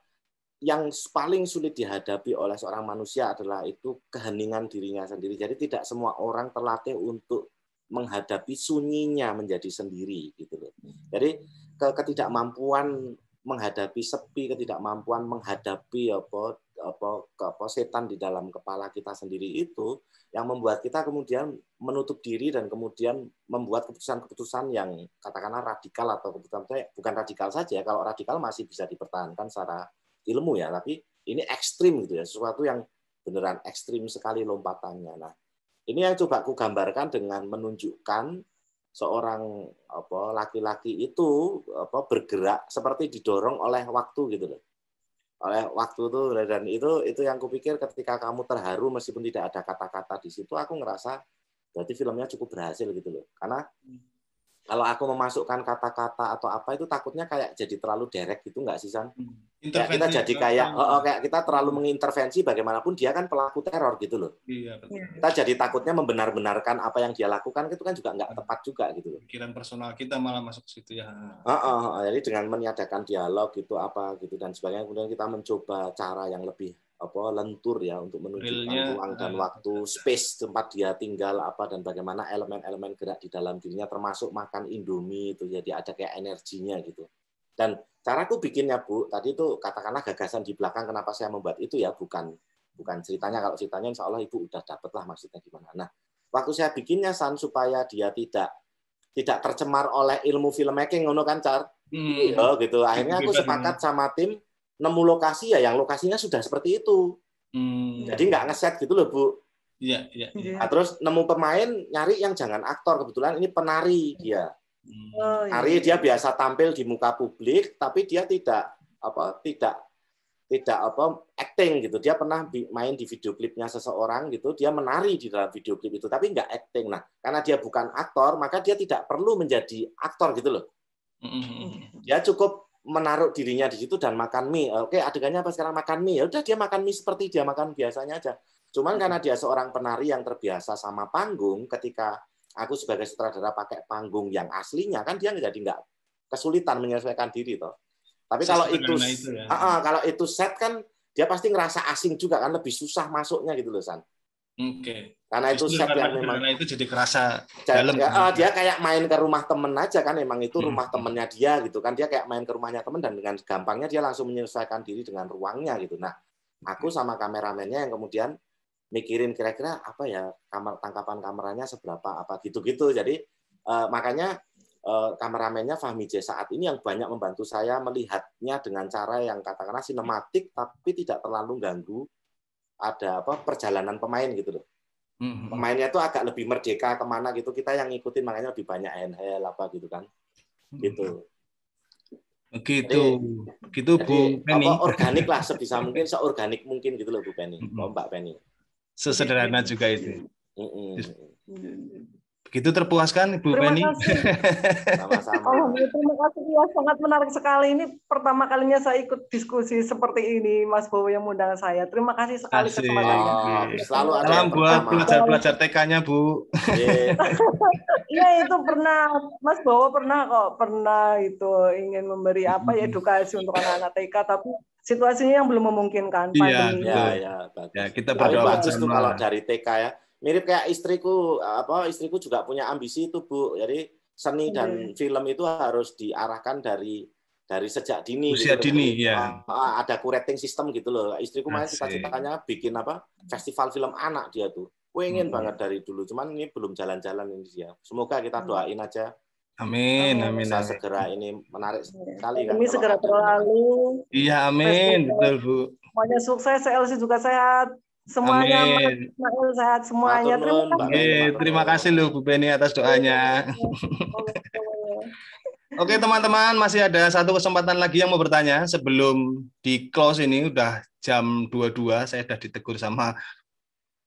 yang paling sulit dihadapi oleh seorang manusia adalah itu keheningan dirinya sendiri. Jadi tidak semua orang terlatih untuk menghadapi sunyinya menjadi sendiri gitu loh. Jadi ketidakmampuan menghadapi sepi, ketidakmampuan menghadapi setan di dalam kepala kita sendiri itu yang membuat kita kemudian menutup diri dan kemudian membuat keputusan-keputusan yang katakanlah radikal atau keputusan bukan radikal saja. Kalau radikal masih bisa dipertahankan secara ilmu ya, tapi ini ekstrim gitu ya, sesuatu yang beneran ekstrim sekali lompatannya. Nah, ini yang coba aku gambarkan dengan menunjukkan seorang laki-laki itu bergerak seperti didorong oleh waktu gitu loh. Oleh waktu itu, dan itu yang kupikir ketika kamu terharu meskipun tidak ada kata-kata di situ, aku ngerasa berarti filmnya cukup berhasil gitu loh. Karena kalau aku memasukkan kata-kata atau apa itu takutnya kayak jadi terlalu direct gitu nggak sih, San? Kayak kita jadi kayak kita terlalu mengintervensi, bagaimanapun dia kan pelaku teror gitu loh. Iya, betul. Kita jadi takutnya membenar-benarkan apa yang dia lakukan, itu kan juga nggak tepat juga gitu loh. Pikiran personal kita malah masuk ke situ ya. Jadi dengan meniadakan dialog gitu apa gitu dan sebagainya, kemudian kita mencoba cara yang lebih lentur ya untuk menunjukkan ruang dan waktu, space tempat dia tinggal apa dan bagaimana elemen-elemen gerak di dalam dirinya, termasuk makan Indomie itu, jadi ada kayak energinya gitu. Dan caraku bikinnya, Bu, tadi itu katakanlah gagasan di belakang kenapa saya membuat itu ya, bukan ceritanya. Kalau ceritanya insya Allah Ibu udah dapet lah maksudnya gimana. Nah, waktu saya bikinnya, San, supaya dia tidak tercemar oleh ilmu filmmaking, ngono kan, Car? Gitu. Akhirnya aku sepakat sama tim, nemu lokasi ya, yang lokasinya sudah seperti itu. Jadi nggak ngeset gitu loh, Bu. Iya. Nah, terus nemu pemain, nyari yang jangan aktor. Kebetulan ini penari dia. Penari dia biasa tampil di muka publik, tapi dia tidak acting gitu. Dia pernah main di video klipnya seseorang gitu, dia menari di dalam video klip itu, tapi nggak acting. Nah, karena dia bukan aktor, maka dia tidak perlu menjadi aktor gitu loh. Dia cukup menaruh dirinya di situ dan makan mie. Oke, adegannya apa sekarang? Makan mie. Ya udah, dia makan mie seperti dia makan biasanya aja. Cuman karena dia seorang penari yang terbiasa sama panggung, ketika aku sebagai sutradara pakai panggung yang aslinya, kan dia jadi nggak kesulitan menyesuaikan diri toh. Tapi kalau kalau itu set kan dia pasti ngerasa asing juga kan, lebih susah masuknya gitu loh, San. Oke. Karena itu set yang memang itu jadi kerasa dalam. Dia kayak main ke rumah temen aja kan, emang itu rumah temennya dia gitu kan, dia kayak main ke rumahnya temen dan dengan gampangnya dia langsung menyesuaikan diri dengan ruangnya gitu. Nah, aku sama kameramennya yang kemudian mikirin kira-kira apa ya tangkapan kameranya seberapa apa gitu-gitu. Jadi makanya kameramennya Fahmi J saat ini yang banyak membantu saya melihatnya dengan cara yang katakanlah sinematik tapi tidak terlalu ganggu ada perjalanan pemain gitu loh. Pemainnya tuh agak lebih merdeka kemana gitu, kita yang ngikutin, makanya lebih banyak handheld apa gitu kan, gitu. Gitu Bu Penny. Organik lah sebisa mungkin, seorganik mungkin gitu loh Bu Penny, Mbak Penny. Sesederhana juga itu. Begitu terpuaskan Bu Penny. Sama-sama. Terima kasih ya, sangat menarik sekali. Ini pertama kalinya saya ikut diskusi seperti ini, Mas Bowo yang undang saya. Terima kasih sekali kesempatannya. Selalu ada salam buat pelajar-pelajar TK-nya, Bu. Iya, itu pernah Mas Bowo pernah itu ingin memberi edukasi untuk anak-anak TK, tapi situasinya yang belum memungkinkan. Iya, kita berdoa bagus tuh kalau dari TK ya. Mirip kayak istriku juga punya ambisi itu, Bu. Jadi seni dan film itu harus diarahkan dari sejak dini. Usia gitu. Dini, ya. Ada curating system gitu loh. Istriku main cita-citanya bikin festival film anak dia tuh. Pengen banget dari dulu. Cuman ini belum jalan-jalan ini dia. Semoga kita doain aja. Amin. Bisa segera, ini menarik sekali kan. Ini segera berlalu. Iya, amin. Betul, Bu. Semuanya sukses, LC juga sehat. Semuanya sehat semuanya. Terima kasih loh Bu Penny atas doanya. Oke teman-teman, masih ada satu kesempatan lagi yang mau bertanya sebelum di close ini. Udah jam 22, saya sudah ditegur sama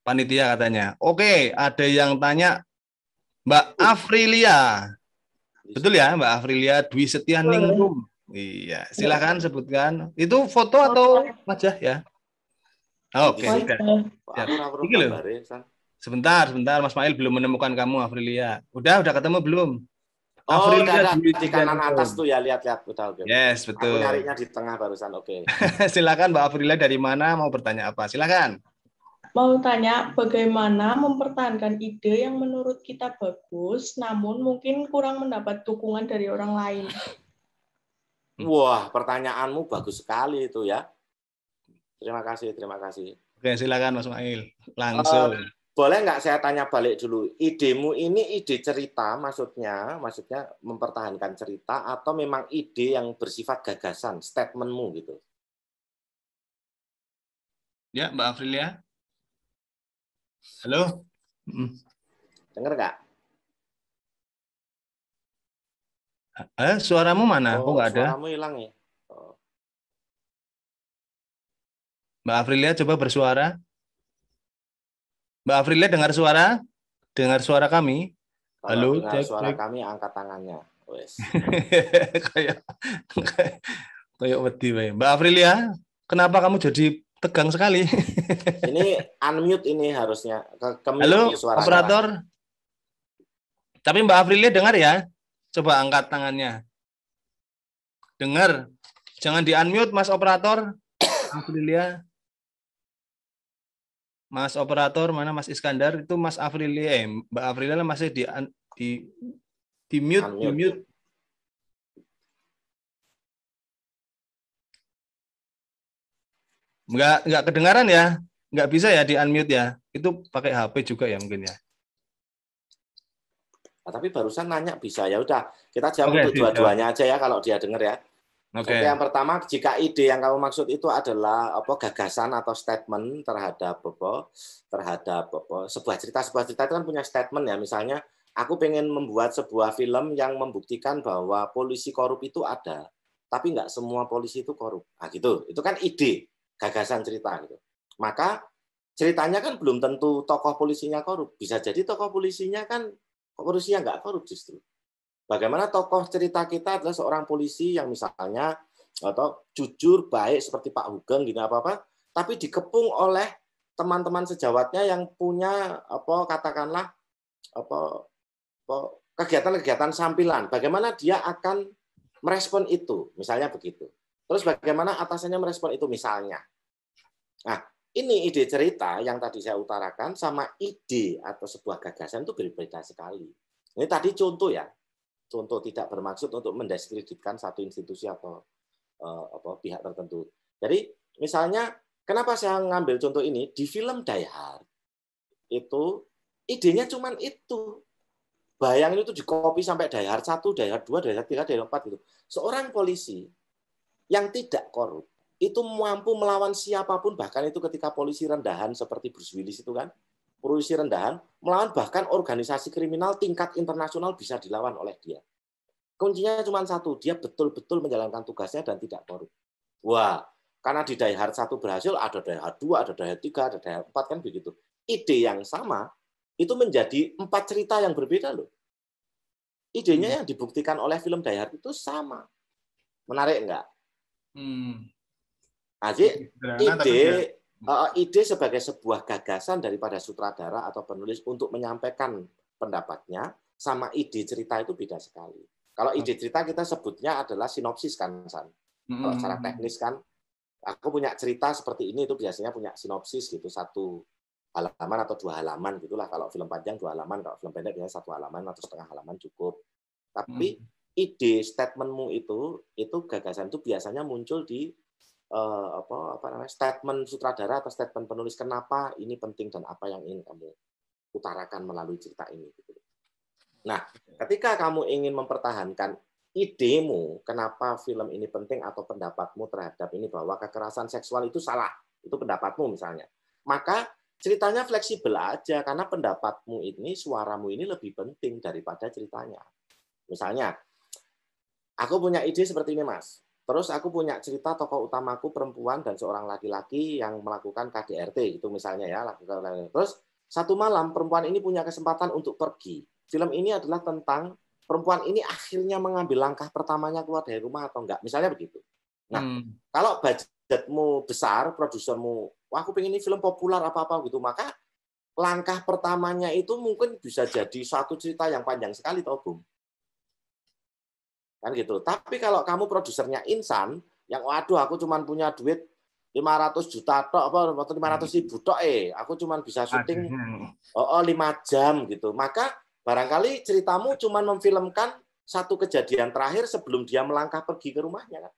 panitia katanya. Oke, ada yang tanya Mbak Afrilia. Betul ya Mbak Afrilia Dwi Setianingrum. Iya, silakan sebutkan. Itu foto atau wajah ya? Oke. Sebentar, Mas Mail belum menemukan kamu, Afrilia. Udah ketemu belum? Afrilia di kanan atas tuh ya, lihat-lihat. Betul. Yes, betul. Aku nyarinya di tengah barusan. Oke. Silakan Mbak Afrilia, dari mana, mau bertanya apa? Silakan. Mau tanya bagaimana mempertahankan ide yang menurut kita bagus, namun mungkin kurang mendapat dukungan dari orang lain. Wah, pertanyaanmu bagus sekali itu ya. Terima kasih. Oke, silakan Mas Mail. Langsung. Boleh nggak saya tanya balik dulu? Idemu ini ide cerita, maksudnya mempertahankan cerita atau memang ide yang bersifat gagasan, statementmu gitu? Ya, Mbak Afrilia. Halo? Dengar nggak? Suaramu mana? Kok nggak ada? Suaramu hilang ya? Mbak Afrilia coba bersuara. Mbak Afrilia dengar suara? Dengar suara kami? Kalau Halo, dengar cek, suara cek. kami, angkat tangannya. Wes. kayak wedi wae. Mbak Aprilia, kenapa kamu jadi tegang sekali? Ini unmute ini harusnya. Ke-mute Halo, ini suaranya. operator. Tapi Mbak Aprilia dengar ya? Coba angkat tangannya. Dengar. Jangan di-unmute, Mas Operator. Aprilia. Mas Operator, mana Mas Iskandar? Itu Mas Aprilia. Mbak Aprilia masih di mute. Di mute. Nggak kedengaran ya? Nggak bisa ya di-unmute ya? Itu pakai HP juga ya mungkin ya? Nah, tapi barusan nanya bisa, ya udah kita jawab untuk dua-duanya aja ya kalau dia dengar ya. Oke, yang pertama, jika ide yang kamu maksud itu adalah gagasan atau statement terhadap sebuah cerita itu kan punya statement ya. Misalnya, aku pengen membuat sebuah film yang membuktikan bahwa polisi korup itu ada, tapi nggak semua polisi itu korup. Nah, gitu. Itu kan ide, gagasan cerita gitu. Maka ceritanya kan belum tentu tokoh polisinya korup. Bisa jadi tokoh polisinya kan polisinya nggak korup justru. Bagaimana tokoh cerita kita adalah seorang polisi yang misalnya atau jujur, baik seperti Pak Hugeng gini apa-apa, tapi dikepung oleh teman-teman sejawatnya yang punya katakanlah kegiatan-kegiatan sampilan. Bagaimana dia akan merespon itu, misalnya begitu. Terus bagaimana atasannya merespon itu misalnya. Nah, ini ide cerita yang tadi saya utarakan sama ide atau sebuah gagasan itu berbeda sekali. Ini tadi contoh ya. Contoh, tidak bermaksud untuk mendiskreditkan satu institusi atau pihak tertentu. Jadi misalnya, kenapa saya ngambil contoh ini? Di film Die Hard itu idenya cuma itu. Bayangin itu dikopi sampai Die Hard 1, Die Hard 2, Die Hard 3, Die Hard 4 gitu. Seorang polisi yang tidak korup itu mampu melawan siapapun, bahkan itu ketika polisi rendahan seperti Bruce Willis itu kan. Polisi rendahan, melawan bahkan organisasi kriminal tingkat internasional bisa dilawan oleh dia. Kuncinya cuma satu, dia betul-betul menjalankan tugasnya dan tidak korup. Wah, karena di Die Hard 1 berhasil, ada Die Hard 2, ada Die Hard 3, ada Die Hard 4, kan begitu. Ide yang sama, itu menjadi 4 cerita yang berbeda loh. Idenya yang dibuktikan oleh film Die Hard itu sama. Menarik enggak? Aji, ide sebagai sebuah gagasan daripada sutradara atau penulis untuk menyampaikan pendapatnya sama ide cerita itu beda sekali. Kalau ide cerita kita sebutnya adalah sinopsis kan, San. Kalau secara teknis kan, aku punya cerita seperti ini itu biasanya punya sinopsis gitu, 1 halaman atau 2 halaman gitulah. Kalau film panjang 2 halaman, kalau film pendek biasanya 1 halaman atau setengah halaman cukup. Tapi ide statementmu itu gagasan itu biasanya muncul di statement sutradara atau statement penulis kenapa ini penting dan apa yang ingin kamu utarakan melalui cerita ini. Nah, ketika kamu ingin mempertahankan idemu kenapa film ini penting atau pendapatmu terhadap ini bahwa kekerasan seksual itu salah, itu pendapatmu misalnya, maka ceritanya fleksibel aja karena pendapatmu ini, suaramu ini lebih penting daripada ceritanya. Misalnya, aku punya ide seperti ini, Mas. Terus aku punya cerita tokoh utamaku perempuan dan seorang laki-laki yang melakukan KDRT itu misalnya ya. Terus satu malam perempuan ini punya kesempatan untuk pergi. Film ini adalah tentang perempuan ini akhirnya mengambil langkah pertamanya keluar dari rumah atau enggak. Misalnya begitu. Nah, kalau budgetmu besar, produsermu, wah aku pengen ini film populer apa-apa gitu, maka langkah pertamanya itu mungkin bisa jadi suatu cerita yang panjang sekali, tau Bung. Kan gitu. Tapi kalau kamu produsernya insan, yang waduh aku cuma punya duit 500 juta tok apa 500.000 tok aku cuma bisa syuting 5 jam gitu. Maka barangkali ceritamu cuma memfilmkan satu kejadian terakhir sebelum dia melangkah pergi ke rumahnya kan.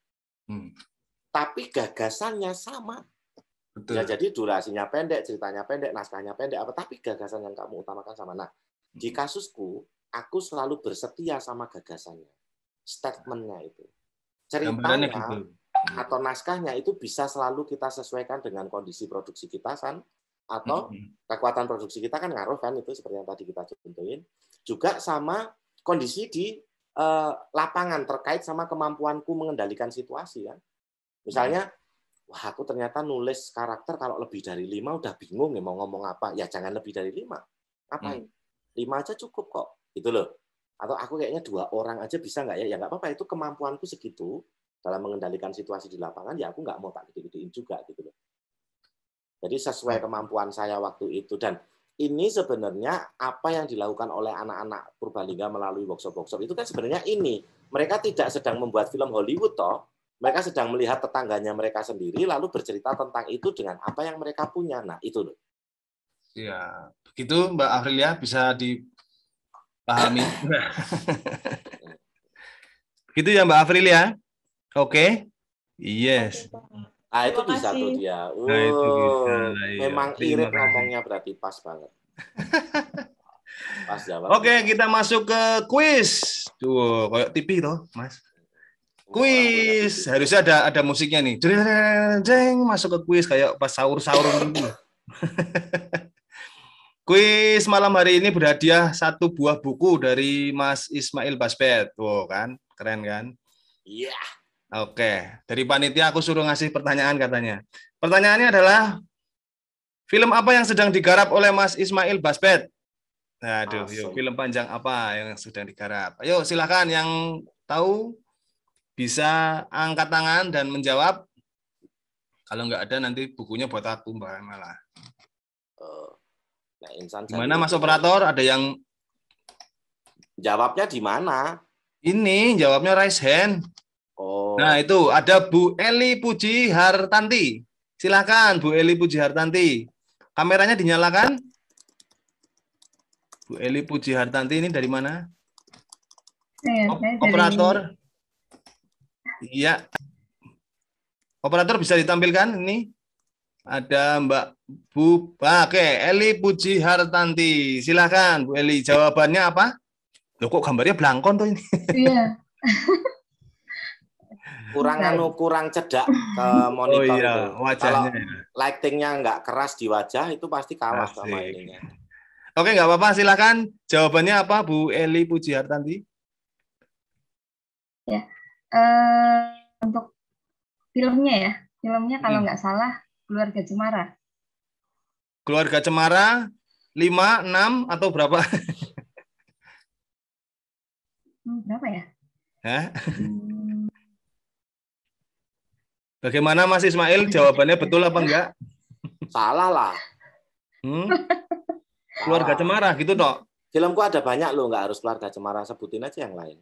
Tapi gagasannya sama. Betul. Ya jadi durasinya pendek, ceritanya pendek, naskahnya pendek apa tapi gagasan yang kamu utamakan sama. Nah, di kasusku aku selalu bersetia sama gagasannya. Statement-nya itu. Ceritanya gitu. Atau naskahnya itu bisa selalu kita sesuaikan dengan kondisi produksi kita, San. Atau kekuatan produksi kita kan ngaruh kan, itu seperti yang tadi kita contohin. Juga sama kondisi di lapangan terkait sama kemampuanku mengendalikan situasi. Kan. Misalnya, wah aku ternyata nulis karakter kalau lebih dari 5 udah bingung ya mau ngomong apa. Ya jangan lebih dari 5. Ngapain? 5 aja cukup kok. gitu loh. Atau aku kayaknya 2 orang aja bisa nggak ya? Ya nggak apa-apa, itu kemampuanku segitu dalam mengendalikan situasi di lapangan, ya aku nggak mau tak gede-gedein juga gitu loh. Jadi sesuai kemampuan saya waktu itu. Dan ini sebenarnya apa yang dilakukan oleh anak-anak Purbalingga melalui workshop-workshop itu kan sebenarnya ini. Mereka tidak sedang membuat film Hollywood toh. Mereka sedang melihat tetangganya mereka sendiri lalu bercerita tentang itu dengan apa yang mereka punya. Nah, itu loh. Ya, begitu Mbak Afrilia bisa dipahami. Begitu ya Mbak Afrilia? Oke. Yes. Ah, itu bisa tuh dia. Nah, itu bisa. Memang irit ngomongnya berarti pas banget. Pas jawab. Oke, kita masuk ke kuis. Tuh, kayak TV toh, Mas. Kuis. Harusnya ada musiknya nih. Jeng, masuk ke kuis kayak pas sahur-sahur gitu. Kuis malam hari ini berhadiah 1 buah buku dari Mas Ismail Basbet. Tuh kan, keren kan? Iya. Oke, dari panitia aku suruh ngasih pertanyaan katanya. Pertanyaannya adalah, film apa yang sedang digarap oleh Mas Ismail Basbet? Aduh, yuk, film panjang apa yang sedang digarap? Ayo silakan yang tahu bisa angkat tangan dan menjawab. Kalau nggak ada nanti bukunya buat aku Mbak malah. Nah, Insan Gimana Mas Operator? Ada yang jawabnya di mana? Ini jawabnya raise hand. Oh. Nah, itu ada Bu Eli Puji Hartanti. Silakan Bu Eli Puji Hartanti. Kameranya dinyalakan. Bu Eli Puji Hartanti ini dari mana? Operator. Iya. Operator bisa ditampilkan ini. Ada Mbak Bu. Oke, Eli Puji Hartanti. Silakan Bu Eli. Jawabannya apa? Loh, kok gambarnya blangkon tuh ini? Iya. kurang cedak ke monitor itu. Wajahnya. Kalau lightingnya nggak keras di wajah itu pasti kalah sama ininya. Oke, nggak apa-apa. Silakan. Jawabannya apa, Bu Eli Puji Hartanti? Ya, untuk filmnya ya, kalau nggak salah Keluarga Cemara. Keluarga Cemara 5, 6 atau berapa? Berapa ya? Hah? Bagaimana Mas Ismail? Jawabannya betul apa enggak? Salah lah. Keluarga Cemara gitu toh. Filmku ada banyak loh, nggak harus Keluarga Cemara, sebutin aja yang lain.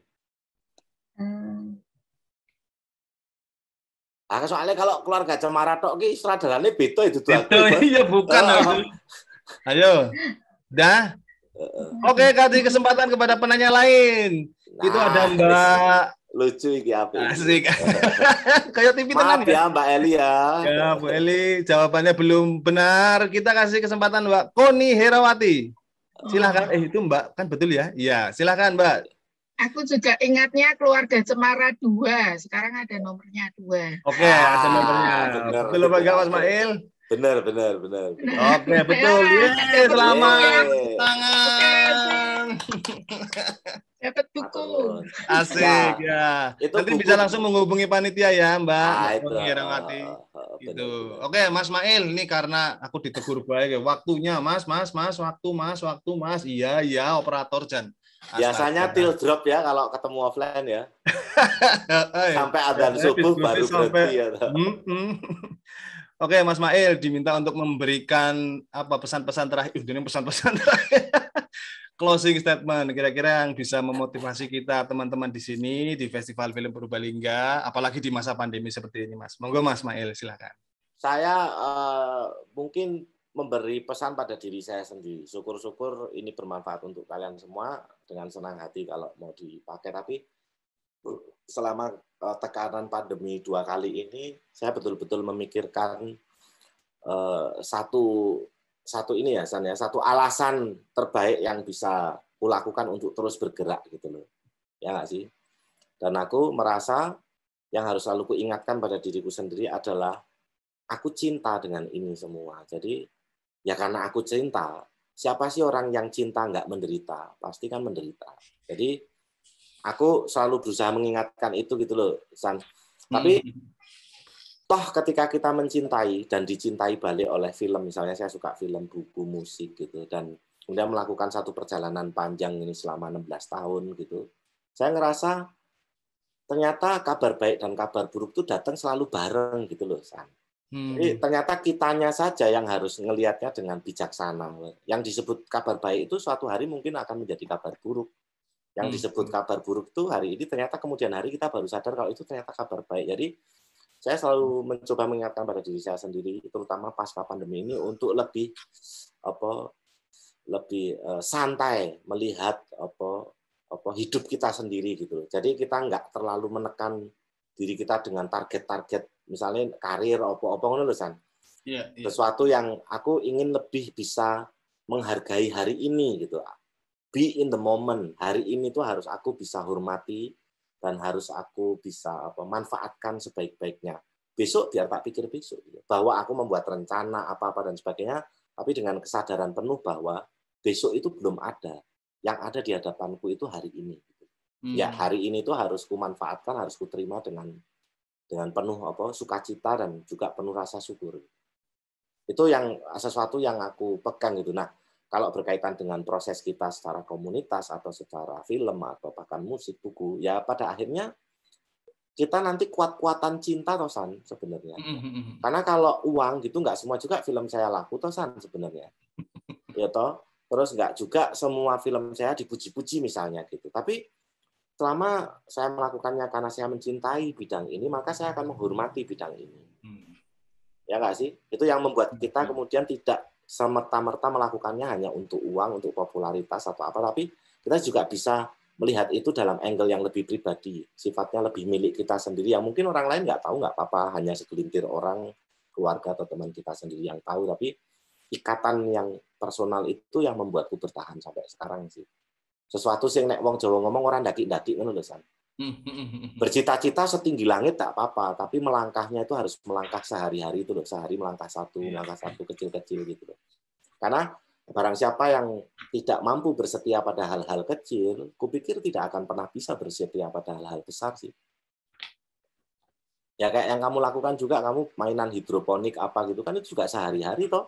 Nah, soalnya kalau Keluarga Cemara tok ki sutradaranya Beto itu tuh. Iya bukan. Ayo. Dah. Oke, kasih kesempatan kepada penanya lain. Nah, itu ada Mbak. Lucu iki apa? Asik. Kayak TV tenan ya Mbak Eli ya. Ya, Bu Eli, jawabannya belum benar. Kita kasih kesempatan Mbak Koni Herawati. Silakan. Itu Mbak kan betul ya? Iya, silakan Mbak. Aku juga ingatnya Keluarga Cemara 2. Sekarang ada nomornya 2. Oke, ada nomornya. Betul apa enggak Mas Ismail? Benar. Oke, betul. Yeay, selamat. Tangan. Dapat buku. Asik ya. Nanti bisa langsung menghubungi panitia ya, Mbak. Herawati. Gitu. Oke, Mas Mail, ini karena aku ditegur baik ya. Waktunya, Mas, waktu, Mas. Iya, operator Jan. Biasanya till drop ya kalau ketemu offline ya. Sampai adzan subuh baru berhenti ya. Oke, Mas Mail diminta untuk memberikan pesan-pesan terakhir. Ini pesan-pesan terakhir. Closing statement kira-kira yang bisa memotivasi kita teman-teman di sini di Festival Film Purbalingga, apalagi di masa pandemi seperti ini, Mas. Monggo Mas Mail, silakan. Saya mungkin memberi pesan pada diri saya sendiri. Syukur-syukur ini bermanfaat untuk kalian semua, dengan senang hati kalau mau dipakai. Tapi selama tekanan pandemi 2 kali ini, saya betul-betul memikirkan satu ini ya, San ya, satu alasan terbaik yang bisa kulakukan untuk terus bergerak gitu loh. Ya nggak sih? Dan aku merasa yang harus selalu kuingatkan pada diriku sendiri adalah aku cinta dengan ini semua. Jadi ya karena aku cinta, siapa sih orang yang cinta nggak menderita? Pasti kan menderita. Jadi aku selalu berusaha mengingatkan itu gitu loh, San. Tapi toh ketika kita mencintai dan dicintai balik oleh film, misalnya saya suka film, buku, musik gitu, dan kemudian melakukan satu perjalanan panjang ini selama 16 tahun gitu, saya ngerasa ternyata kabar baik dan kabar buruk itu datang selalu bareng gitu loh, San. Jadi ternyata kitanya saja yang harus ngelihatnya dengan bijaksana. Yang disebut kabar baik itu suatu hari mungkin akan menjadi kabar buruk. Yang disebut kabar buruk itu hari ini ternyata kemudian hari kita baru sadar kalau itu ternyata kabar baik. Jadi saya selalu mencoba mengingatkan pada diri saya sendiri, terutama pasca pandemi ini, untuk lebih santai melihat hidup kita sendiri gitu. Jadi kita nggak terlalu menekan diri kita dengan target-target, misalnya karir, ngono lho, San. Yeah. Sesuatu yang aku ingin lebih bisa menghargai hari ini gitu. Be in the moment. Hari ini tuh harus aku bisa hormati dan harus aku bisa manfaatkan sebaik-baiknya. Besok biar tak pikir besok. Gitu. Bahwa aku membuat rencana apa-apa dan sebagainya, tapi dengan kesadaran penuh bahwa besok itu belum ada. Yang ada di hadapanku itu hari ini. Gitu. Ya hari ini tuh harus kumanfaatkan, harus kuterima dengan penuh sukacita dan juga penuh rasa syukur. Itu yang sesuatu yang aku pegang gitu. Nah, kalau berkaitan dengan proses kita secara komunitas atau secara film atau bahkan musik, buku, ya pada akhirnya kita nanti kuat-kuatan cinta tosan sebenarnya. Karena kalau uang gitu nggak semua juga film saya laku tosan sebenarnya. Ya toh, terus nggak juga semua film saya dipuji-puji misalnya gitu. Tapi selama saya melakukannya karena saya mencintai bidang ini, maka saya akan menghormati bidang ini. Ya nggak sih? Itu yang membuat kita kemudian tidak semerta-merta melakukannya hanya untuk uang, untuk popularitas atau apa, tapi kita juga bisa melihat itu dalam angle yang lebih pribadi, sifatnya lebih milik kita sendiri, yang mungkin orang lain nggak tahu, nggak apa-apa, hanya segelintir orang, keluarga atau teman kita sendiri yang tahu, tapi ikatan yang personal itu yang membuatku bertahan sampai sekarang sih. Sesuatu sing nek wong Jawa ngomong orang daki-daki ngono lho, San. Bercita-cita setinggi langit tak apa-apa, tapi melangkahnya itu harus melangkah sehari-hari itu loh, sehari melangkah satu kecil-kecil gitu loh. Karena barang siapa yang tidak mampu bersetia pada hal-hal kecil, kupikir tidak akan pernah bisa bersetia pada hal-hal besar sih. Ya kayak yang kamu lakukan juga, kamu mainan hidroponik apa gitu kan itu juga sehari-hari toh.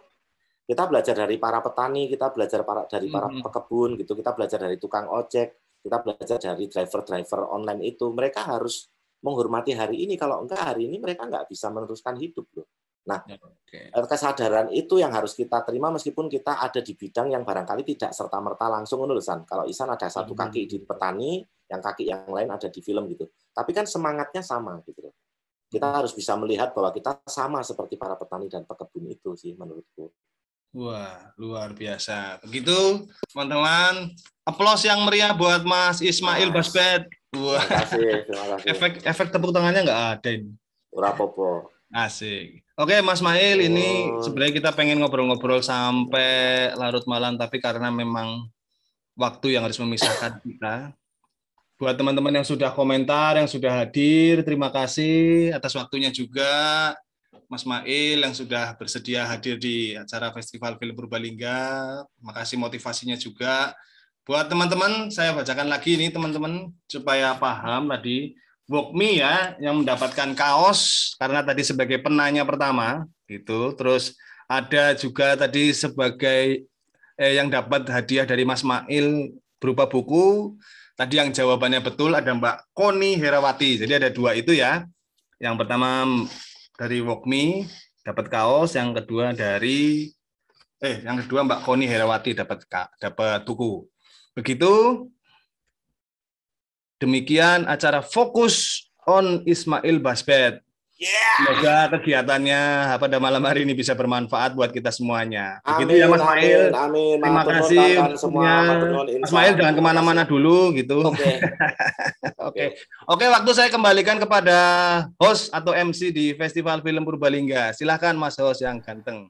Kita belajar dari para petani, kita belajar dari para pekebun gitu, kita belajar dari tukang ojek, kita belajar dari driver-driver online itu. Mereka harus menghormati hari ini, kalau enggak hari ini mereka nggak bisa meneruskan hidup loh. Nah, kesadaran itu yang harus kita terima meskipun kita ada di bidang yang barangkali tidak serta-merta langsung menulisan. Kalau Ihsan ada satu kaki di petani, yang kaki yang lain ada di film gitu. Tapi kan semangatnya sama gitu loh. Kita harus bisa melihat bahwa kita sama seperti para petani dan pekebun itu sih menurutku. Wah, luar biasa. Begitu, teman-teman. Aplaus yang meriah buat Mas Ismail Basbet. Wah. Terima kasih. Efek tepuk tangannya nggak ada ini. Ora apa-apa. Asik. Oke, Mas Mail, ini sebenarnya kita pengen ngobrol-ngobrol sampai larut malam, tapi karena memang waktu yang harus memisahkan kita. Buat teman-teman yang sudah komentar, yang sudah hadir, terima kasih atas waktunya juga. Mas Mail yang sudah bersedia hadir di acara Festival Film Purbalingga. Terima kasih motivasinya juga. Buat teman-teman, saya bacakan lagi ini teman-teman supaya paham tadi. Wokmi ya yang mendapatkan kaos karena tadi sebagai penanya pertama gitu. Terus ada juga tadi sebagai yang dapat hadiah dari Mas Mail berupa buku. Tadi yang jawabannya betul ada Mbak Koni Herawati. Jadi ada dua itu ya. Yang pertama dari Wokmi dapat kaos, yang kedua Mbak Koni Herawati dapat buku. Begitu. Demikian acara Fokus on Ismail Basbet. Semoga kegiatannya pada malam hari ini bisa bermanfaat buat kita semuanya. Begitu ya Mas Mail. Amin. Terima kasih semuanya. Mas Mail jangan kemana-mana dulu gitu. Oke. Oke, waktu saya kembalikan kepada host atau MC di Festival Film Purbalingga. Silahkan Mas host yang ganteng.